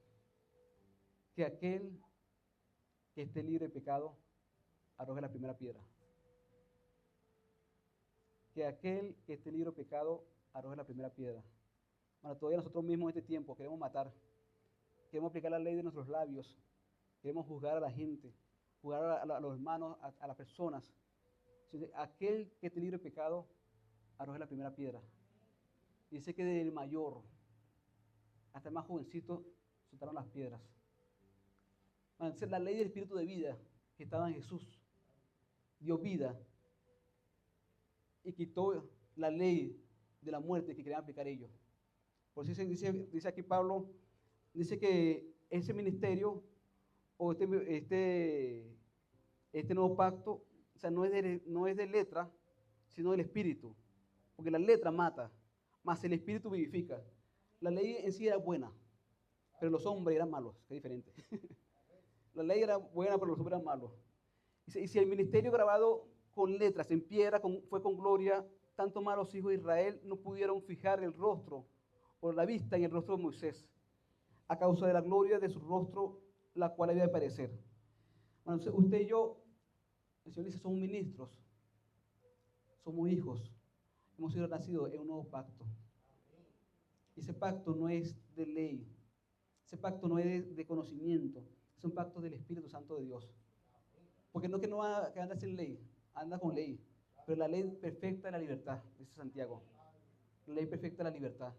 que aquel que esté libre de pecado arroje la primera piedra. Que aquel que esté libre de pecado arroje la primera piedra. Bueno, todavía nosotros mismos en este tiempo queremos matar, queremos aplicar la ley de nuestros labios, queremos juzgar a la gente, juzgar a los hermanos, a las personas. Entonces, aquel que esté libre de pecado arroje la primera piedra. Dice que del mayor hasta el más jovencito soltaron las piedras. Bueno, entonces, la ley del espíritu de vida que estaba en Jesús dio vida y quitó la ley de la muerte que querían aplicar ellos. Por eso dice aquí Pablo, dice que ese ministerio o este nuevo pacto, o sea, no es de letra, sino del espíritu. Porque la letra mata, más el espíritu vivifica. La ley en sí era buena, pero los hombres eran malos, que es diferente. La ley era buena, pero los hombres eran malos. Y si el ministerio grabado con letras en piedra fue con gloria, tanto más los hijos de Israel no pudieron fijar el rostro o la vista en el rostro de Moisés, a causa de la gloria de su rostro, la cual había de parecer. Bueno, entonces usted y yo, el Señor dice, somos ministros, somos hijos, hemos sido nacidos en un nuevo pacto. Y ese pacto no es de ley, ese pacto no es de conocimiento, es un pacto del Espíritu Santo de Dios. Porque no que no anda sin ley, anda con ley, pero la ley perfecta es la libertad, dice Santiago. La ley perfecta es la libertad.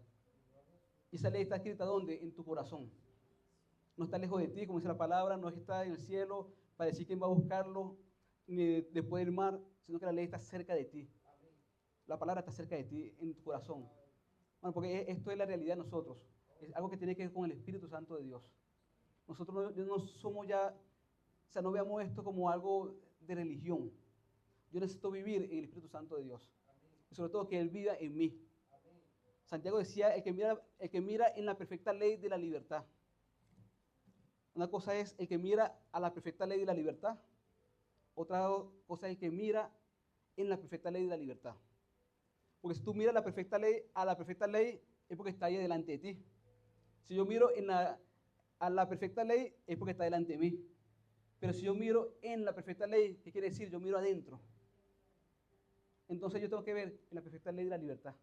Y esa ley está escrita ¿dónde? En tu corazón. No está lejos de ti, como dice la palabra, no es que está en el cielo para decir quién va a buscarlo, ni después del mar, sino que la ley está cerca de ti. La palabra está cerca de ti, en tu corazón. Bueno, porque esto es la realidad de nosotros. Es algo que tiene que ver con el Espíritu Santo de Dios. Nosotros no somos ya, o sea, no veamos esto como algo de religión. Yo necesito vivir en el Espíritu Santo de Dios. Y sobre todo que Él viva en mí. Santiago decía, el que mira en la perfecta ley de la libertad. Una cosa es el que mira a la perfecta ley de la libertad. Otra cosa es el que mira en la perfecta ley de la libertad. Porque si tú miras a la perfecta ley es porque está ahí delante de ti. Si yo miro a la perfecta ley es porque está delante de mí. Pero si yo miro en la perfecta ley, ¿qué quiere decir? Yo miro adentro. Entonces yo tengo que ver en la perfecta ley de la libertad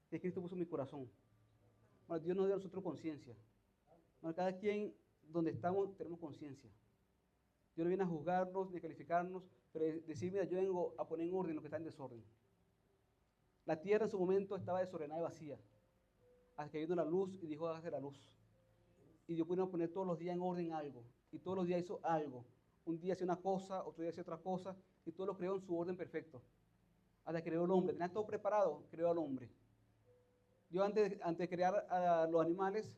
que Cristo puso en mi corazón. Bueno, Dios nos dio a nosotros conciencia. Bueno, cada quien donde estamos tenemos conciencia. Dios no viene a juzgarnos ni a calificarnos, pero decir, mira, yo vengo a poner en orden lo que está en desorden. La tierra en su momento estaba desordenada y vacía, hasta que vino la luz y dijo, hágase la luz. Y Dios pudo poner todos los días en orden algo, y todos los días hizo algo. Un día hacía una cosa, otro día hacía otra cosa, y todo lo creó en su orden perfecto. Hasta que creó el hombre. Tenía todo preparado, creó al hombre. Dios antes de crear a los animales,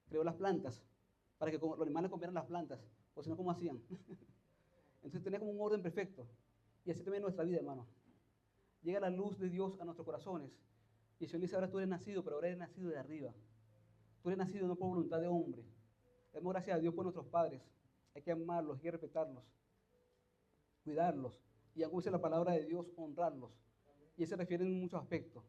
creó las plantas, para que los animales comieran las plantas, o si no, ¿cómo hacían? Entonces tenía como un orden perfecto. Y así también nuestra vida, hermano. Llega la luz de Dios a nuestros corazones. Y el Señor dice, ahora tú eres nacido, pero ahora eres nacido de arriba. Tú eres nacido no por voluntad de hombre. Damos gracias a Dios por nuestros padres. Hay que amarlos, hay que respetarlos, cuidarlos. Y aunque use la palabra de Dios, honrarlos. Y eso se refiere en muchos aspectos.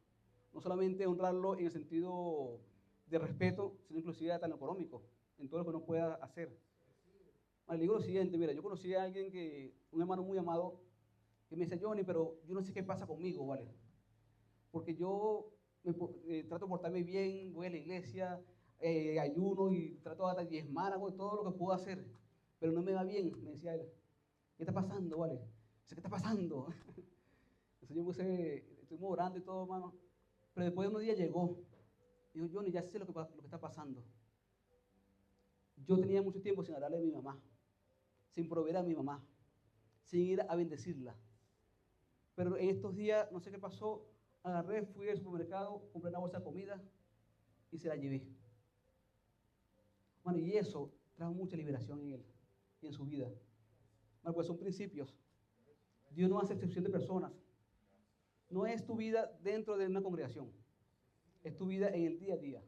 No solamente honrarlo en el sentido de respeto, sino inclusive hasta en lo económico, en todo lo que uno pueda hacer. Le digo lo siguiente, mira, yo conocí a alguien un hermano muy amado, que me dice, Johnny, pero yo no sé qué pasa conmigo, ¿vale? Porque yo trato de portarme bien, voy a la iglesia, ayuno y trato de diezmar, hago todo lo que puedo hacer, pero no me va bien, me decía él. ¿Qué está pasando, vale? Dice, ¿qué está pasando? Entonces estuvimos orando y todo, hermano. Pero después de unos días llegó. Dijo, Johnny, ya sé lo que está pasando. Yo tenía mucho tiempo sin hablarle a mi mamá, sin proveer a mi mamá, sin ir a bendecirla. Pero en estos días, no sé qué pasó, agarré, fui al supermercado, compré una bolsa de comida y se la llevé. Bueno, y eso trajo mucha liberación en él y en su vida. Bueno, pues son principios. Dios no hace excepción de personas. No es tu vida dentro de una congregación, es tu vida en el día a día.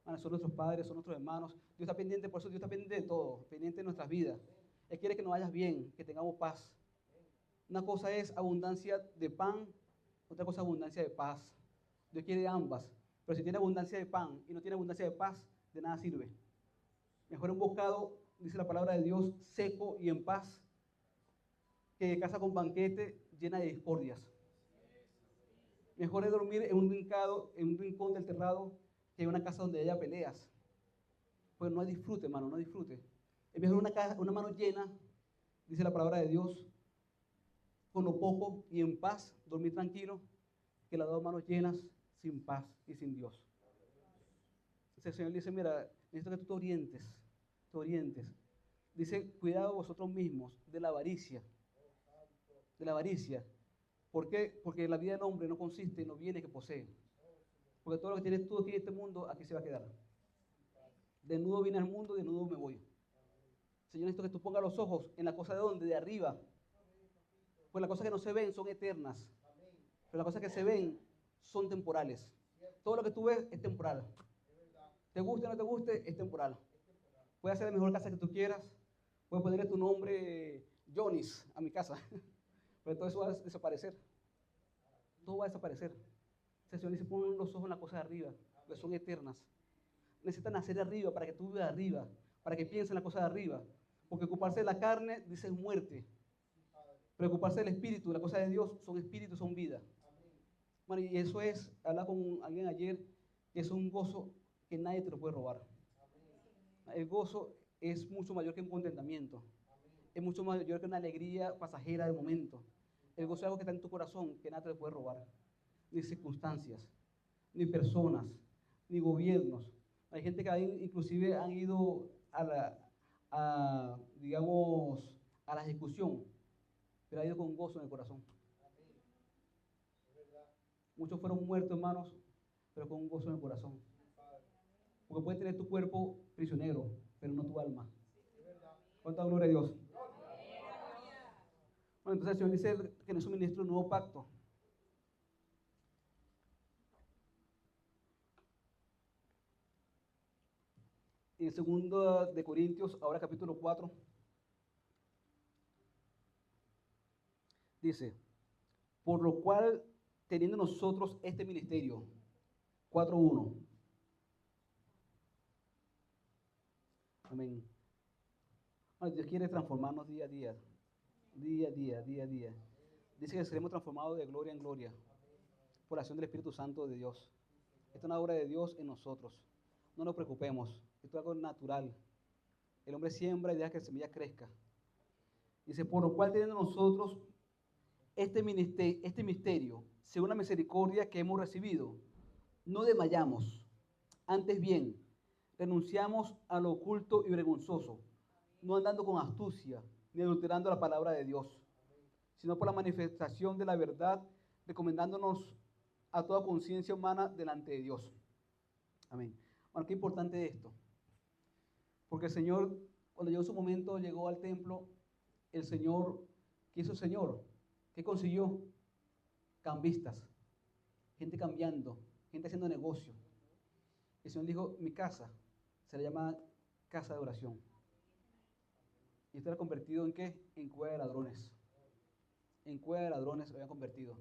Bueno, son nuestros padres, son nuestros hermanos. Dios está pendiente, por eso Dios está pendiente de todo, pendiente de nuestras vidas. Él quiere que nos vayas bien, que tengamos paz. Una cosa es abundancia de pan, otra cosa es abundancia de paz. Dios quiere ambas. Pero si tiene abundancia de pan y no tiene abundancia de paz, de nada sirve. Mejor un bocado, dice la palabra de Dios, seco y en paz, que casa con banquete llena de discordias. Mejor es dormir en un rincón del terrado, que en una casa donde haya peleas. Pues no hay disfrute, hermano, no hay disfrute. Es mejor una mano llena, dice la palabra de Dios, con lo poco y en paz, dormir tranquilo, que las dos manos llenas sin paz y sin Dios. Entonces el Señor dice, mira, necesito que tú te orientes. Dice, cuidado vosotros mismos de la avaricia. De la avaricia. ¿Por qué? Porque la vida del hombre no consiste en los bienes que posee. Porque todo lo que tienes tú aquí en este mundo, aquí se va a quedar. Desnudo vine al mundo, desnudo me voy. Señor, necesito que tú pongas los ojos en la cosa de donde, de arriba. Pues las cosas que no se ven son eternas. Pero las cosas que se ven son temporales. Todo lo que tú ves es temporal. Te guste o no te guste, es temporal. Puedes hacer la mejor casa que tú quieras. Puedes ponerle tu nombre Jonis a mi casa. Pero todo eso va a desaparecer. Todo va a desaparecer. El Señor dice, pon los ojos en las cosas de arriba, que son eternas. Necesitan nacer de arriba para que tú vivas de arriba, para que pienses en las cosas de arriba. Porque ocuparse de la carne, dice, es muerte. Preocuparse del espíritu, las cosas de Dios, son espíritu, son vida. Bueno, y eso es, hablaba con alguien ayer, que es un gozo que nadie te lo puede robar. El gozo es mucho mayor que un contentamiento. Es mucho mayor que una alegría pasajera de momento. El gozo es algo que está en tu corazón, que nada te lo puede robar. Ni circunstancias, ni personas, ni gobiernos. Hay gente que inclusive han ido digamos, a la ejecución, pero ha ido con gozo en el corazón. Muchos fueron muertos, hermanos, pero con un gozo en el corazón. Porque puedes tener tu cuerpo prisionero, pero no tu alma. ¿Cuánta gloria a Dios? Bueno, entonces el Señor dice que no suministra un nuevo pacto. En 2 de Corintios, ahora capítulo 4, dice, por lo cual, teniendo nosotros este ministerio, 4:1. Amén. Bueno, Dios quiere transformarnos día a día, día a día, día a día. Dice que seremos transformados de gloria en gloria por la acción del Espíritu Santo de Dios. Esta es una obra de Dios en nosotros. No nos preocupemos, esto es algo natural. El hombre siembra y deja que la semilla crezca. Dice, por lo cual teniendo nosotros este misterio, según la misericordia que hemos recibido, no desmayamos. Antes bien, renunciamos a lo oculto y vergonzoso, no andando con astucia, ni adulterando la palabra de Dios, sino por la manifestación de la verdad, recomendándonos a toda conciencia humana delante de Dios. Amén. Bueno, qué importante es esto. Porque el Señor, cuando llegó su momento, llegó al templo, el Señor, ¿qué hizo el Señor? ¿Qué consiguió? Cambistas, gente cambiando, gente haciendo negocio. El Señor dijo, mi casa se le llama casa de oración. Y esto era convertido en ¿qué? En cueva de ladrones. En cueva de ladrones lo habían convertido.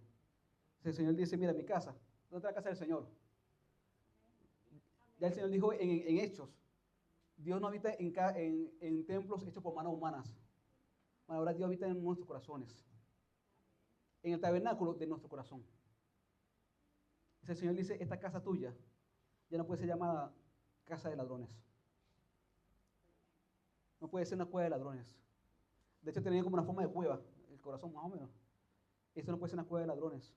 Entonces el Señor dice, mira, mi casa, ¿dónde está la casa del Señor? Ya el Señor dijo en Hechos, Dios no habita en templos hechos por manos humanas. Bueno, ahora Dios habita en nuestros corazones. En el tabernáculo de nuestro corazón. Entonces el Señor dice, esta casa tuya ya no puede ser llamada casa de ladrones. No puede ser una cueva de ladrones. De hecho, tenía como una forma de cueva, el corazón más o menos. Esto no puede ser una cueva de ladrones,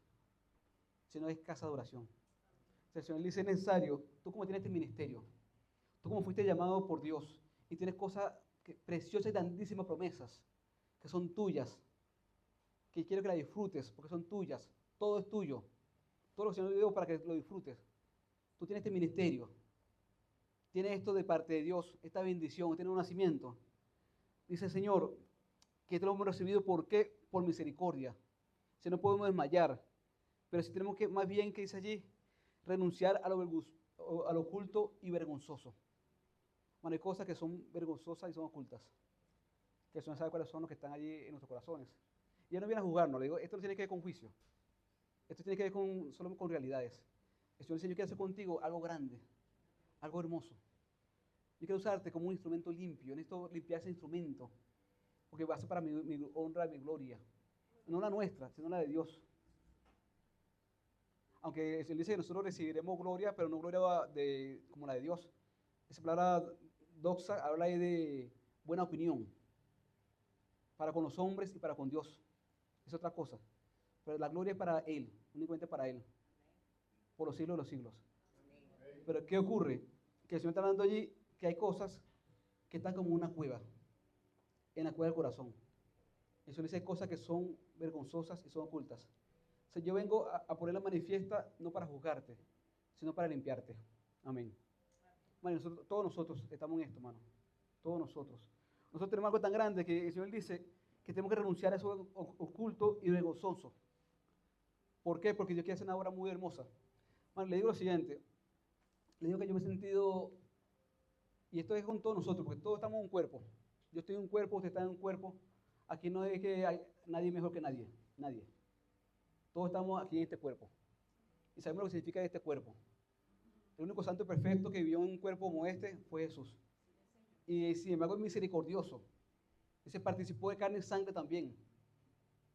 sino es casa de oración. O sea, el Señor dice, es necesario, tú como tienes este ministerio, tú como fuiste llamado por Dios y tienes cosas preciosas y grandísimas promesas que son tuyas, que quiero que las disfrutes porque son tuyas, todo es tuyo. Todo lo que el Señor te dio para que lo disfrutes. Tú tienes este ministerio, tienes esto de parte de Dios, esta bendición, tienes un nacimiento. Dice el Señor, que esto lo hemos recibido, ¿por qué? Por misericordia. Si no podemos desmayar, pero si tenemos que, más bien, que dice allí, renunciar a lo oculto y vergonzoso. Bueno, hay cosas que son vergonzosas y son ocultas, que el Señor sabe cuáles son los que están allí en nuestros corazones. Y ya no viene a juzgarnos, le digo, esto no tiene que ver con juicio, esto tiene que ver solo con realidades. El Señor dice, yo quiero hacer contigo algo grande, algo hermoso. Yo quiero usarte como un instrumento limpio, necesito limpiar ese instrumento, porque va a ser para mi honra y mi gloria. No la nuestra, sino la de Dios. Aunque el Señor dice que nosotros recibiremos gloria, pero no gloria como la de Dios. Esa palabra doxa habla ahí de buena opinión, para con los hombres y para con Dios. Es otra cosa. Pero la gloria es para Él, únicamente para Él, por los siglos de los siglos. Pero ¿qué ocurre? Que el Señor está hablando allí que hay cosas que están como una cueva, en la cueva del corazón. El Señor dice hay cosas que son vergonzosas y son ocultas. O sea, yo vengo a ponerla manifiesta no para juzgarte, sino para limpiarte. Amén. Bueno, todos nosotros estamos en esto, hermano. Todos nosotros. Nosotros tenemos algo tan grande que el Señor dice que tenemos que renunciar a eso oculto y vergonzoso. ¿Por qué? Porque Dios quiere hacer una obra muy hermosa. Bueno, le digo lo siguiente. Le digo que yo me he sentido, y esto es con todos nosotros, porque todos estamos en un cuerpo. Yo estoy en un cuerpo, usted está en un cuerpo. Aquí no es que hay nadie mejor que nadie. Nadie. Todos estamos aquí en este cuerpo. Y sabemos lo que significa este cuerpo. El único santo perfecto que vivió en un cuerpo como este fue Jesús. Y sin embargo es misericordioso. Ese participó de carne y sangre también.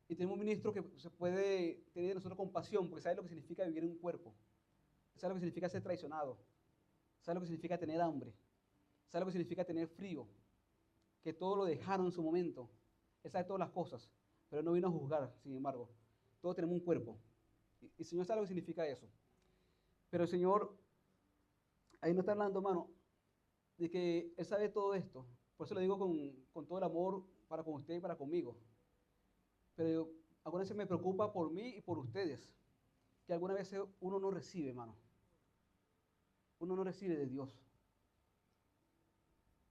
Y tenemos un ministro que se puede tener de nosotros compasión, porque sabe lo que significa vivir en un cuerpo. Sabe lo que significa ser traicionado. Sabe lo que significa tener hambre. Sabe lo que significa tener frío. Que todo lo dejaron en su momento. Él sabe todas las cosas, pero no vino a juzgar, sin embargo. Todos tenemos un cuerpo. Y el Señor sabe lo que significa eso. Pero el Señor, ahí no está hablando, hermano, de que Él sabe todo esto. Por eso lo digo con todo el amor para con usted y para conmigo. Pero algunas veces me preocupa por mí y por ustedes, que algunas veces uno no recibe, hermano. Uno no recibe de Dios.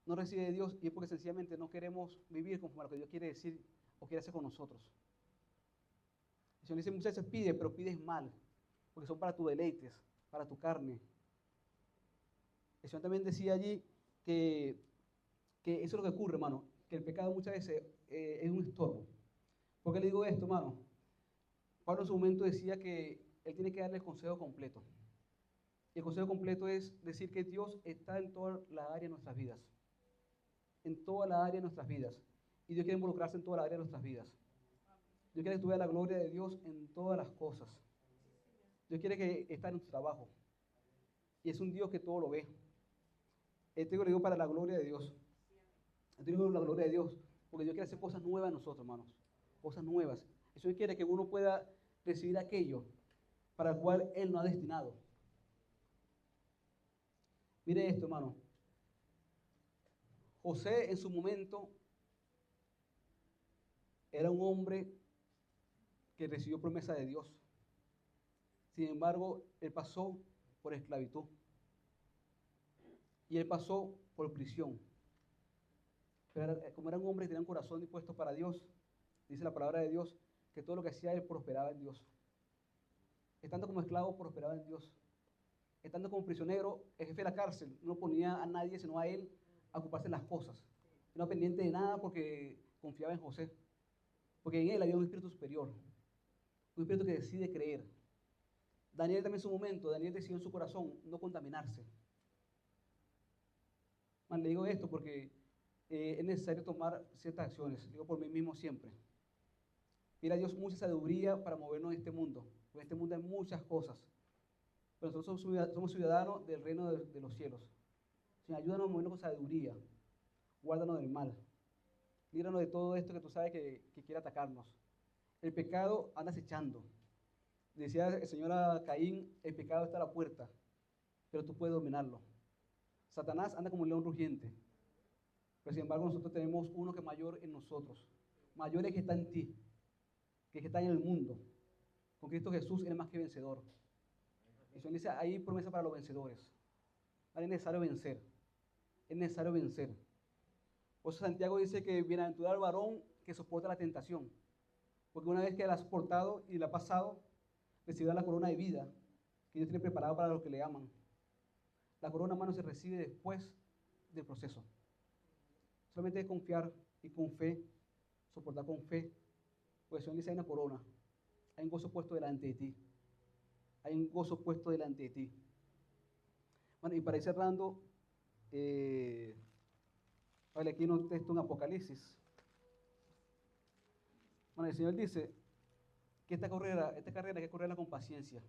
No recibe de Dios y es porque sencillamente no queremos vivir conforme a lo que Dios quiere decir o quiere hacer con nosotros. El Señor dice muchas veces pide, pero pides mal, porque son para tus deleites, para tu carne. El Señor también decía allí que eso es lo que ocurre, hermano, que el pecado muchas veces es un estorbo. ¿Por qué le digo esto, hermano? Pablo en su momento decía que él tiene que darle el consejo completo. Y el consejo completo es decir que Dios está en toda la área de nuestras vidas. En toda la área de nuestras vidas. Y Dios quiere involucrarse en toda la área de nuestras vidas. Dios quiere que tú veas la gloria de Dios en todas las cosas. Dios quiere que esté en tu trabajo. Y es un Dios que todo lo ve. Esto lo digo para la gloria de Dios. Esto digo para la gloria de Dios. Porque Dios quiere hacer cosas nuevas en nosotros, hermanos. Cosas nuevas. Eso quiere que uno pueda recibir aquello para el cual Él nos ha destinado. Mire esto, hermano. José en su momento era un hombre que recibió promesa de Dios. Sin embargo, él pasó por esclavitud. Y él pasó por prisión. Pero como era un hombre que tenía un corazón dispuesto para Dios, dice la palabra de Dios, que todo lo que hacía él prosperaba en Dios. Estando como esclavo, prosperaba en Dios. Estando como prisionero, el jefe de la cárcel no ponía a nadie, sino a él, a ocuparse de las cosas. No pendiente de nada porque confiaba en José. Porque en él había un espíritu superior. Un espíritu que decide creer. Daniel también en su momento, Daniel decidió en su corazón no contaminarse. Man, le digo esto porque es necesario tomar ciertas acciones. Digo por mí mismo siempre. Mira, Dios mucha sabiduría para movernos en este mundo. En este mundo hay muchas cosas. Pero nosotros somos ciudadanos del reino de los cielos. Señor, ayúdanos a movernos con sabiduría. Guárdanos del mal. Líbranos de todo esto que tú sabes que quiere atacarnos. El pecado anda acechando. Decía el Señor a Caín, el pecado está a la puerta, pero tú puedes dominarlo. Satanás anda como un león rugiente. Pero sin embargo nosotros tenemos uno que es mayor en nosotros. Mayor es que está en ti, que está en el mundo. Con Cristo Jesús eres más que vencedor. Y el Señor dice, hay promesa para los vencedores. Es necesario vencer. Es necesario vencer. Por eso Santiago dice que bienaventurado el varón que soporta la tentación. Porque una vez que la ha soportado y la ha pasado, recibirá la corona de vida que Dios tiene preparada para los que le aman. La corona, hermano, se recibe después del proceso. Solamente es confiar y con fe, soportar con fe. Pues el Señor dice, hay una corona, hay un gozo puesto delante de ti. Hay un gozo puesto delante de ti. Bueno, y para ir cerrando, vale, aquí un texto en Apocalipsis. Bueno, el Señor dice que esta carrera hay que correrla con paciencia.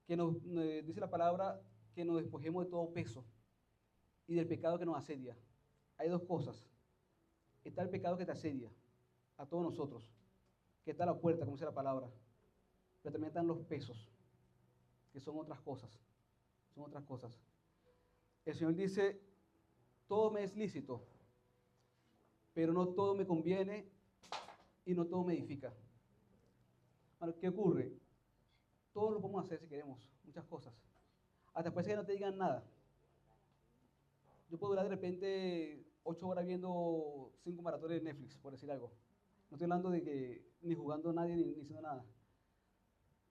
Que dice la palabra que nos despojemos de todo peso y del pecado que nos asedia. Hay dos cosas. Está el pecado que te asedia a todos nosotros, que está a la puerta, como dice la palabra. Pero también están los pesos, que son otras cosas. Son otras cosas. El Señor dice, todo me es lícito, pero no todo me conviene y no todo me edifica. Bueno, ¿qué ocurre? Todo lo podemos hacer si queremos, muchas cosas. Hasta puede ser que no te digan nada. Yo puedo durar de repente 8 horas viendo 5 maratones de Netflix, por decir algo. No estoy hablando de que ni jugando a nadie ni haciendo nada.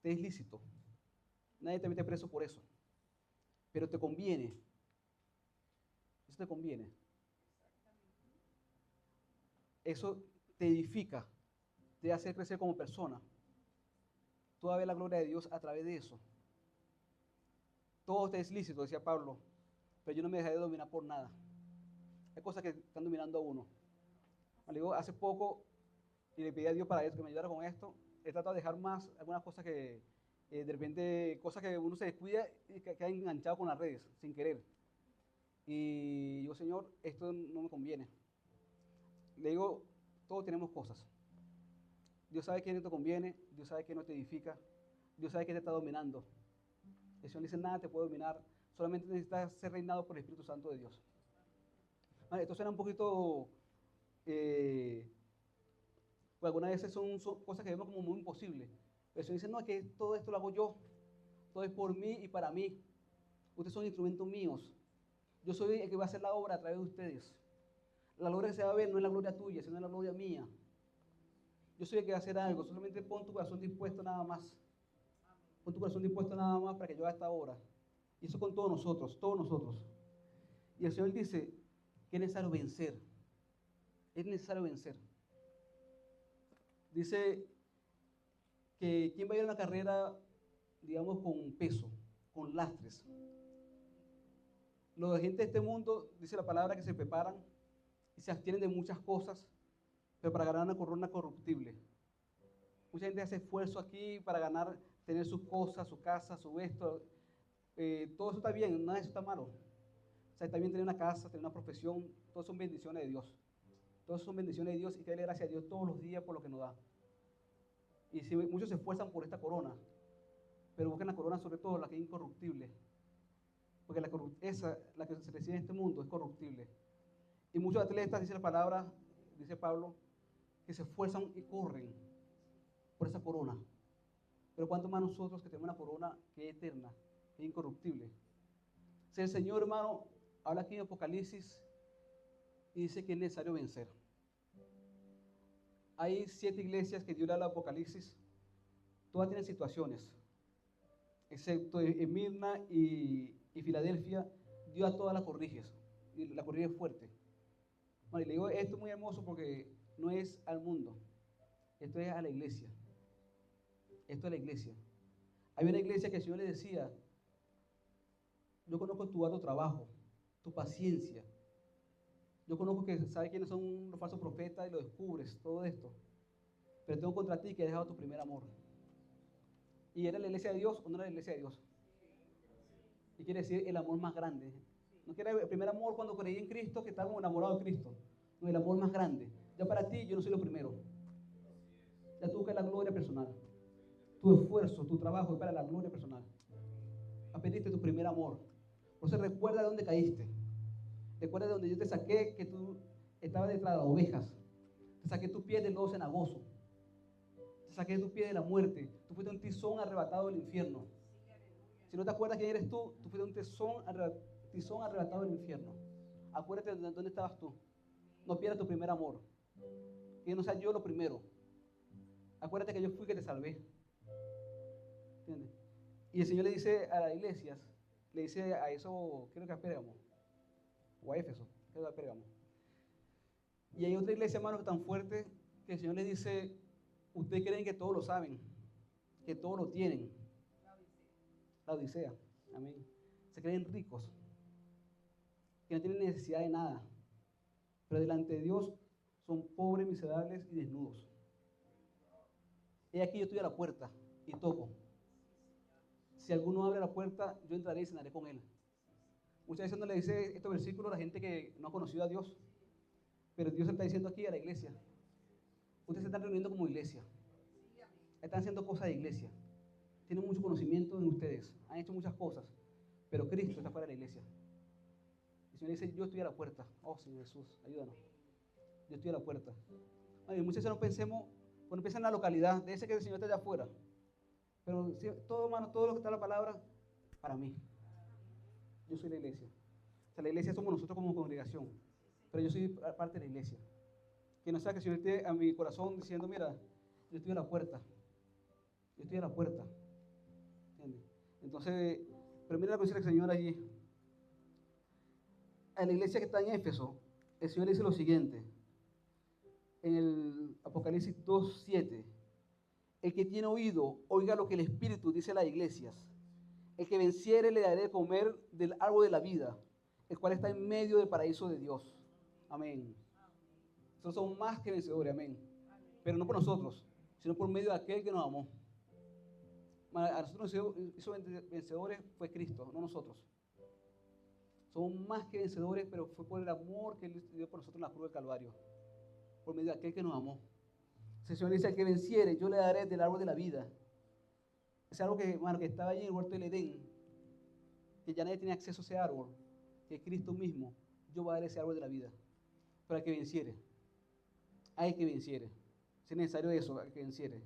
Te es lícito. Nadie te mete preso por eso. Pero te conviene. Eso te conviene. Eso te edifica, te hace crecer como persona. Tú vas a ver la gloria de Dios a través de eso. Todo te es lícito, decía Pablo, pero yo no me dejaré de dominar por nada. Hay cosas que están dominando a uno. Me digo, hace poco, y le pedí a Dios para eso, que me ayudara con esto, he tratado de dejar más algunas cosas que, de repente, cosas que uno se descuida y que quedan enganchados con las redes, sin querer. Y yo, Señor, esto no me conviene. Le digo, todos tenemos cosas. Dios sabe quién te conviene, Dios sabe quién no te edifica, Dios sabe quién te está dominando. El Señor dice, nada te puede dominar, solamente necesitas ser reinado por el Espíritu Santo de Dios. Vale, esto suena un poquito, pues algunas veces son cosas que vemos como muy imposibles. Pero el Señor dice, no, es que todo esto lo hago yo, todo es por mí y para mí. Ustedes son instrumentos míos. Yo soy el que va a hacer la obra a través de ustedes. La gloria que se va a ver no es la gloria tuya, sino es la gloria mía. Yo soy el que va a hacer algo, solamente pon tu corazón dispuesto nada más. Pon tu corazón dispuesto nada más para que yo haga esta obra. Y eso con todos nosotros, todos nosotros. Y el Señor dice que es necesario vencer. Es necesario vencer. Dice que quién va a ir a una carrera, digamos, con peso, con lastres. Los de gente de este mundo, dice la palabra, que se preparan y se abstienen de muchas cosas, pero para ganar una corona corruptible. Mucha gente hace esfuerzo aquí para ganar, tener sus cosas, su casa, su esto. Todo eso está bien, nada de eso está malo. O sea, está bien tener una casa, tener una profesión, todos son bendiciones de Dios. Todos son bendiciones de Dios y que darle gracias a Dios todos los días por lo que nos da. Y si muchos se esfuerzan por esta corona, pero buscan la corona sobre todo la que es incorruptible. Porque la que se recibe en este mundo es corruptible. Y muchos atletas, dice la palabra, dice Pablo, que se esfuerzan y corren por esa corona. Pero cuánto más nosotros que tenemos una corona que es eterna, que es incorruptible. Si el Señor, hermano, habla aquí en Apocalipsis y dice que es necesario vencer. Hay 7 iglesias que Dios le habla en Apocalipsis. Todas tienen situaciones, excepto Esmirna y Filadelfia. Dios a todas las corrige, y la corrige fuerte. Bueno, y le digo, esto es muy hermoso porque no es al mundo, esto es a la iglesia. Esto es la iglesia. Hay una iglesia que el Señor le decía, yo conozco tu arduo trabajo, tu paciencia. Yo conozco que sabes quiénes son los falsos profetas y lo descubres, todo esto. Pero tengo contra ti que has dejado tu primer amor. ¿Y era la iglesia de Dios o no era la iglesia de Dios? Y quiere decir el amor más grande. No quiere el primer amor cuando creí en Cristo, que estaba enamorado de Cristo. No, el amor más grande. Ya para ti yo no soy lo primero. Ya tú buscas la gloria personal. Tu esfuerzo, tu trabajo es para la gloria personal. Aprendiste tu primer amor. Por eso recuerda de dónde caíste. Recuerda de donde yo te saqué, que tú estabas detrás de las ovejas. Te saqué tus pies del lodo cenagoso. Te saqué tus pies de la muerte. Tú fuiste un tizón arrebatado del infierno. Si no te acuerdas quién eres tú fuiste un tizón arrebatado del infierno. Acuérdate de dónde estabas tú. No pierdas tu primer amor. Que no sea yo lo primero. Acuérdate que yo fui que te salvé. ¿Entiendes? Y el Señor le dice a las iglesias, le dice a eso, creo que a Pérgamo, o a Éfeso, creo que a Pérgamo. Y hay otra iglesia, hermanos, tan fuerte que el Señor le dice, Ustedes creen que todos lo saben, que todos lo tienen. La Odisea. Amén. Se creen ricos, que no tienen necesidad de nada, pero delante de Dios son pobres, miserables y desnudos. He aquí yo estoy a la puerta y toco. Si alguno abre la puerta, yo entraré y cenaré con él. Muchas veces no le dice estos versículos a la gente que no ha conocido a Dios, pero Dios está diciendo aquí a la iglesia. Ustedes se están reuniendo como iglesia, están haciendo cosas de iglesia, tienen mucho conocimiento en ustedes, han hecho muchas cosas, pero Cristo está fuera de la iglesia. El Señor dice, yo estoy a la puerta. Oh, Señor Jesús, ayúdanos. Yo estoy a la puerta. Ay, muchas veces no pensemos, cuando piensan en la localidad, de ese que el Señor está allá afuera. Pero todo, hermano, todo lo que está en la palabra, para mí. Yo soy la iglesia. O sea, la iglesia somos nosotros como congregación. Pero yo soy parte de la iglesia. Que no sea que el Señor esté a mi corazón diciendo, mira, yo estoy a la puerta. Yo estoy a la puerta. ¿Entiendes? Entonces, pero mira lo que dice el Señor allí. A la iglesia que está en Éfeso, el Señor le dice lo siguiente. En el Apocalipsis 2:7. El que tiene oído, oiga lo que el Espíritu dice a las iglesias. El que venciere le daré de comer del árbol de la vida, el cual está en medio del paraíso de Dios. Amén. Nosotros somos más que vencedores, amén. Pero no por nosotros, sino por medio de aquel que nos amó. A nosotros nos hizo vencedores fue Cristo, no nosotros. Somos más que vencedores, pero fue por el amor que Él dio por nosotros en la cruz del Calvario. Por medio de aquel que nos amó. El Señor dice, al que venciere, yo le daré del árbol de la vida. Ese árbol que, hermano, que estaba allí en el huerto del Edén, que ya nadie tenía acceso a ese árbol, que Cristo mismo, yo voy a dar ese árbol de la vida. Pero al que venciere, hay que venciere. Si es necesario eso, al que venciere.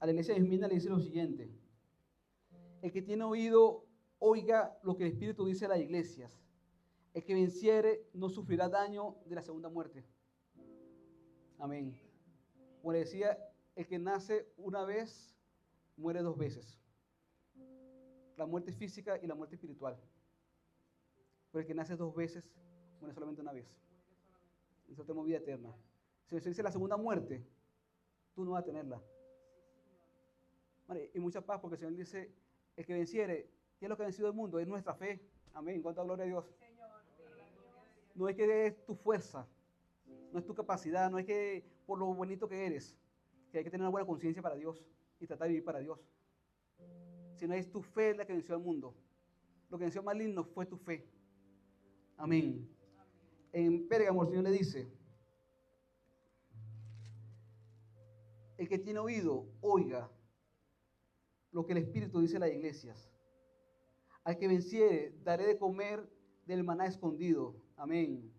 A la iglesia de Esmirna le dice lo siguiente. El que tiene oído, oiga lo que el Espíritu dice a las iglesias. El que venciere no sufrirá daño de la segunda muerte. Amén. Como le decía, el que nace una vez, muere dos veces. La muerte física y la muerte espiritual. Pero el que nace dos veces, muere solamente una vez. Nosotros tenemos vida eterna. Si se dice la segunda muerte, tú no vas a tenerla. Vale, y mucha paz, porque el Señor dice, el que venciere, ¿qué es lo que ha vencido el mundo? Es nuestra fe. Amén. Cuánta gloria a Dios. No es que es tu fuerza, no es tu capacidad, no es que por lo bonito que eres, que hay que tener una buena conciencia para Dios y tratar de vivir para Dios. Sino es tu fe la que venció al mundo. Lo que venció al maligno fue tu fe. Amén. En Pérgamo el Señor le dice, el que tiene oído, oiga lo que el Espíritu dice a las iglesias. Al que venciere, daré de comer del maná escondido. Amén.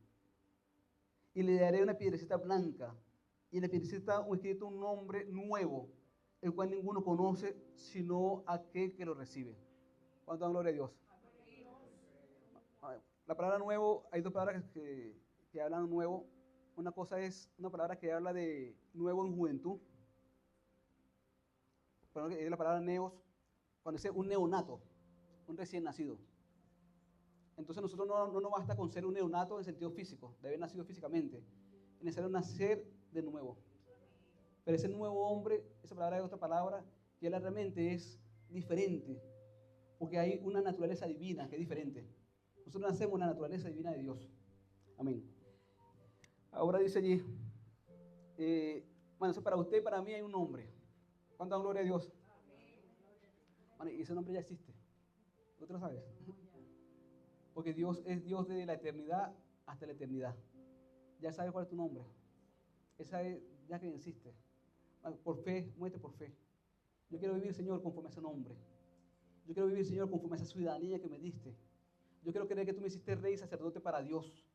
Y le daré una piedrecita blanca, y en la piedrecita escrito un nombre nuevo, el cual ninguno conoce, sino aquel que lo recibe. ¿Cuánto dan gloria a Dios? La palabra nuevo, hay dos palabras que hablan nuevo. Una cosa es una palabra que habla de nuevo en juventud. Es la palabra neos, cuando dice un neonato, un recién nacido. Entonces nosotros no nos basta con ser un neonato en sentido físico, de haber nacido físicamente. Es necesario nacer de nuevo. Pero ese nuevo hombre, esa palabra es otra palabra, que realmente es diferente, porque hay una naturaleza divina que es diferente. Nosotros nacemos en la naturaleza divina de Dios. Amén. Ahora dice allí, bueno, para usted y para mí hay un nombre. ¿Cuánta gloria a Dios? Bueno, y ese nombre ya existe. ¿Tú lo sabes? Porque Dios es Dios desde la eternidad hasta la eternidad. Ya sabes cuál es tu nombre. Esa es ya que existe. Por fe, muévete por fe. Yo quiero vivir, Señor, conforme a ese nombre. Yo quiero vivir, Señor, conforme a esa ciudadanía que me diste. Yo quiero creer que tú me hiciste rey y sacerdote para Dios.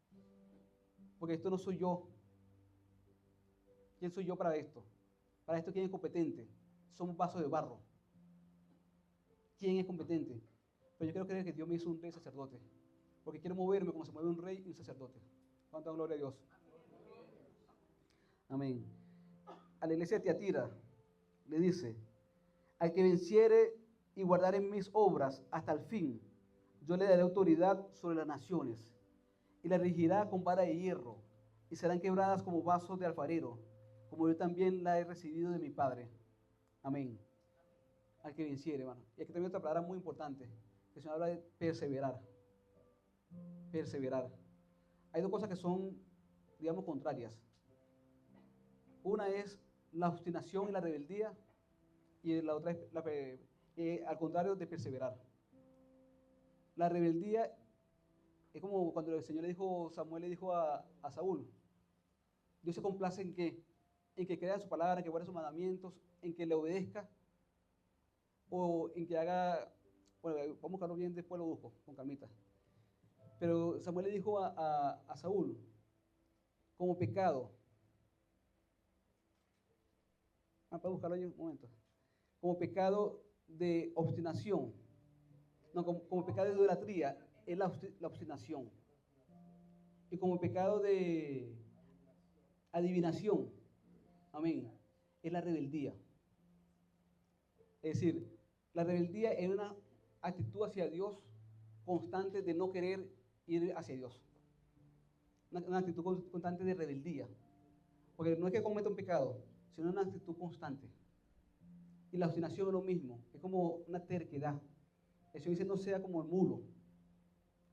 Porque esto no soy yo. ¿Quién soy yo para esto? Para esto, ¿quién es competente? Somos vasos de barro. ¿Quién es competente? Pero yo quiero creer que Dios me hizo un rey y sacerdote. Porque quiero moverme como se mueve un rey y un sacerdote. ¿Cuánta gloria a Dios? Amén. A la iglesia de Tiatira le dice, al que venciere y guardare mis obras hasta el fin, yo le daré autoridad sobre las naciones y la regirá con vara de hierro y serán quebradas como vasos de alfarero, como yo también la he recibido de mi Padre. Amén. Al que venciere, hermano. Y aquí también otra palabra muy importante, que el Señor habla de perseverar. Perseverar. Hay dos cosas que son, digamos, contrarias. Una es la obstinación y la rebeldía, y la otra es al contrario de perseverar. La rebeldía es como cuando el Señor le dijo, Samuel le dijo a Saúl, Dios se complace en qué, en que crea su palabra, en que guarde sus mandamientos, en que le obedezca, o en que haga, bueno, vamos a buscarlo bien, después lo busco, con calmita. Pero Samuel le dijo a Saúl, como pecado, para buscarlo ahí un momento, como pecado de obstinación, no, como pecado de idolatría, es la obstinación. Y como pecado de adivinación, amén, es la rebeldía. Es decir, la rebeldía es una actitud hacia Dios constante de no querer ir hacia Dios. Una actitud constante de rebeldía. Porque no es que cometa un pecado, sino una actitud constante. Y la obstinación es lo mismo, es como una terquedad. El Señor dice, no sea como el mulo,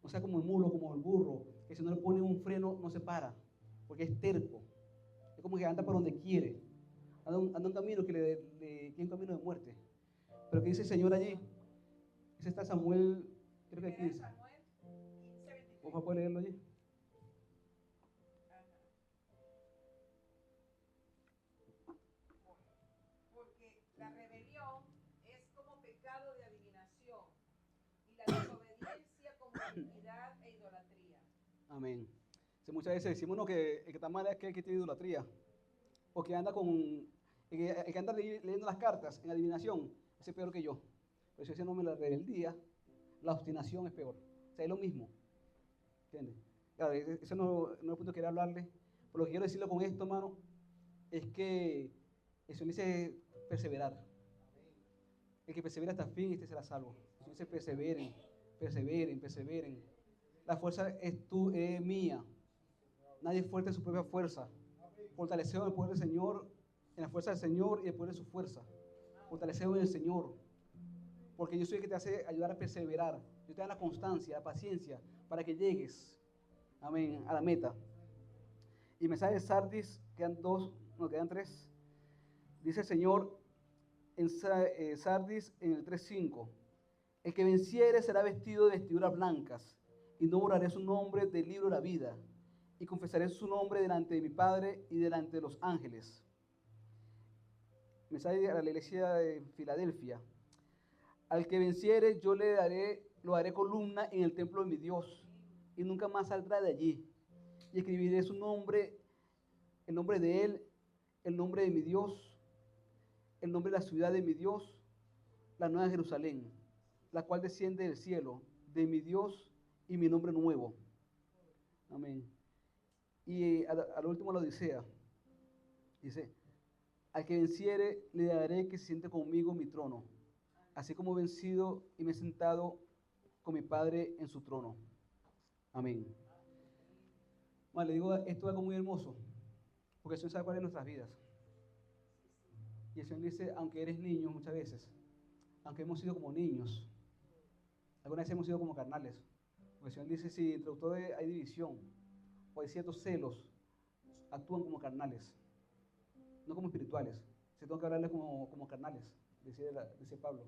no sea como el mulo, como el burro, que si no le pone un freno no se para, porque es terco. Es como que anda por donde quiere, anda un camino que es un camino de muerte. Pero ¿qué dice el Señor allí? Ese está Samuel, creo que aquí dice. ¿Vos vas a poder leerlo allí? Porque la rebelión es como pecado de adivinación y la desobediencia como iniquidad e idolatría. Amén. Sí, muchas veces decimos no, que el que está mal es aquel que tiene idolatría, o que anda el que anda leyendo las cartas en adivinación, ese es peor que yo. Por eso ese nombre, la rebeldía, la obstinación es peor. O sea, es lo mismo. ¿Entiendes? Claro, eso no es el punto que quería hablarle. Pero lo que quiero decirlo con esto, hermano, es que el Señor dice perseverar. El que persevera hasta el fin, este será salvo. El Señor dice perseveren, perseveren, perseveren. La fuerza es mía. Nadie es fuerte en su propia fuerza. Fortaleceo en el poder del Señor, en la fuerza del Señor y el poder de su fuerza. Fortaleceo en el Señor. Porque yo soy el que te hace ayudar a perseverar. Yo te da la constancia, la paciencia, para que llegues, amén, a la meta. Y mensaje de Sardis, quedan quedan tres. Dice el Señor en Sardis en el 3:5. El que venciere será vestido de vestiduras blancas, y no borraré su nombre del libro de la vida, y confesaré su nombre delante de mi Padre y delante de los ángeles. Mensaje a la iglesia de Filadelfia. Al que venciere, yo lo haré columna en el templo de mi Dios, y nunca más saldrá de allí. Y escribiré su nombre, el nombre de él, el nombre de mi Dios, el nombre de la ciudad de mi Dios, la nueva Jerusalén, la cual desciende del cielo, de mi Dios y mi nombre nuevo. Amén. Y al último la Odisea. Dice, al que venciere, le daré que se siente conmigo en mi trono, así como he vencido y me he sentado con mi Padre en su trono. Amén. Bueno, le digo, esto es algo muy hermoso, porque el Señor sabe cuál es nuestras vidas. Y el Señor dice, aunque eres niño muchas veces, aunque hemos sido como niños, algunas veces hemos sido como carnales. Porque el Señor dice, si entre ustedes hay división o hay ciertos celos, actúan como carnales, no como espirituales. Se tengo que hablarles como carnales, decía Pablo.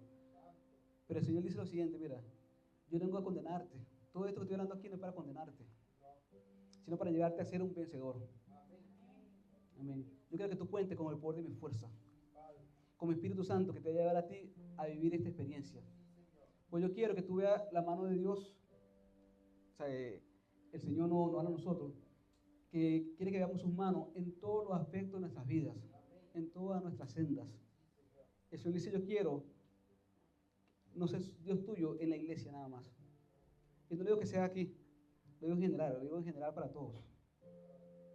Pero el Señor dice lo siguiente, mira, yo no vengo a condenarte. Todo esto que estoy hablando aquí no es para condenarte, sino para llevarte a ser un vencedor. Amén. Yo quiero que tú cuentes con el poder de mi fuerza, con mi Espíritu Santo que te va a llevar a ti a vivir esta experiencia. Pues yo quiero que tú veas la mano de Dios. O sea, el Señor no habla a nosotros, que quiere que veamos sus manos en todos los aspectos de nuestras vidas, en todas nuestras sendas. El Señor dice, yo quiero no ser Dios tuyo en la iglesia nada más. Y no digo que sea aquí, lo digo en general para todos.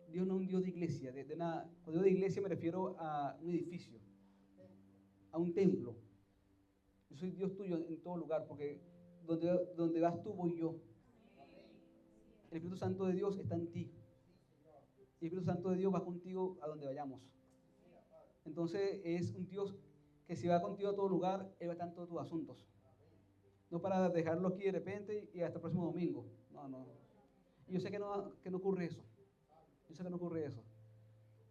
Dios no es un Dios de iglesia, de nada. Cuando digo de iglesia me refiero a un edificio, a un templo. Yo soy Dios tuyo en todo lugar, porque donde vas tú voy yo. El Espíritu Santo de Dios está en ti. Y el Espíritu Santo de Dios va contigo a donde vayamos. Entonces es un Dios que si va contigo a todo lugar, Él va a estar en todos tus asuntos. No para dejarlo aquí de repente y hasta el próximo domingo. No. Y yo sé que no ocurre eso. Yo sé que no ocurre eso.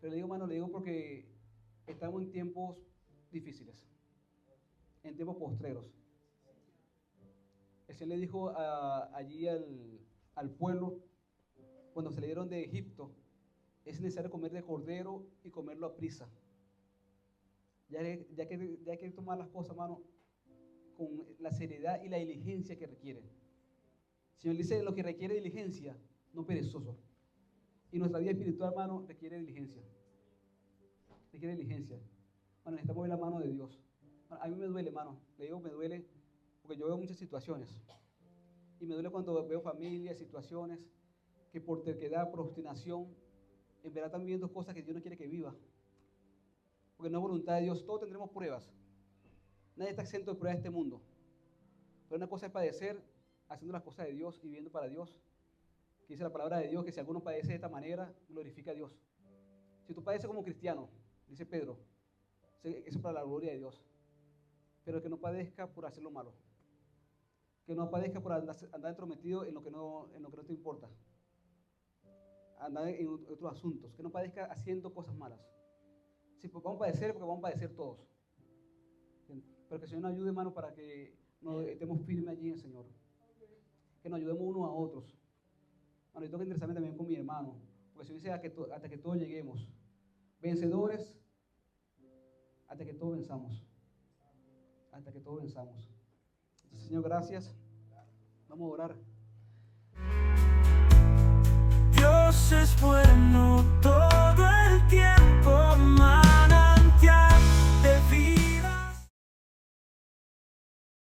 Pero le digo, hermano, le digo porque estamos en tiempos difíciles. En tiempos postreros. El Señor le dijo allí al pueblo, cuando salieron de Egipto, es necesario comer de cordero y comerlo a prisa. Ya que hay que tomar las cosas, hermano, con la seriedad y la diligencia que requieren. El Señor dice lo que requiere diligencia, no perezoso. Y nuestra vida espiritual, hermano, requiere diligencia. Requiere diligencia. Bueno, necesitamos ver la mano de Dios. Bueno, a mí me duele, hermano. Le digo, me duele porque yo veo muchas situaciones. Y me duele cuando veo familias, situaciones que por terquedad, por obstinación, en verdad están viviendo cosas que Dios no quiere que viva. Porque no es voluntad de Dios. Todos tendremos pruebas. Nadie está exento de pruebas de este mundo. Pero una cosa es padecer haciendo las cosas de Dios y viviendo para Dios. Que dice la palabra de Dios que si alguno padece de esta manera, glorifica a Dios. Si tú padeces como cristiano, dice Pedro, eso es para la gloria de Dios. Pero que no padezca por hacer lo malo. Que no padezca por andar entrometido en lo que no te importa. Andar en otros asuntos. Que no padezca haciendo cosas malas. Si vamos a padecer, porque vamos a padecer todos. Pero que el Señor nos ayude, hermano, para que nos estemos firmes allí en el Señor. Que nos ayudemos unos a otros. Bueno, yo tengo que interesarme también con mi hermano. Porque el Señor dice hasta que todos lleguemos. Vencedores, hasta que todos venzamos. Hasta que todos venzamos. Entonces, Señor, gracias. Vamos a orar. Dios es bueno.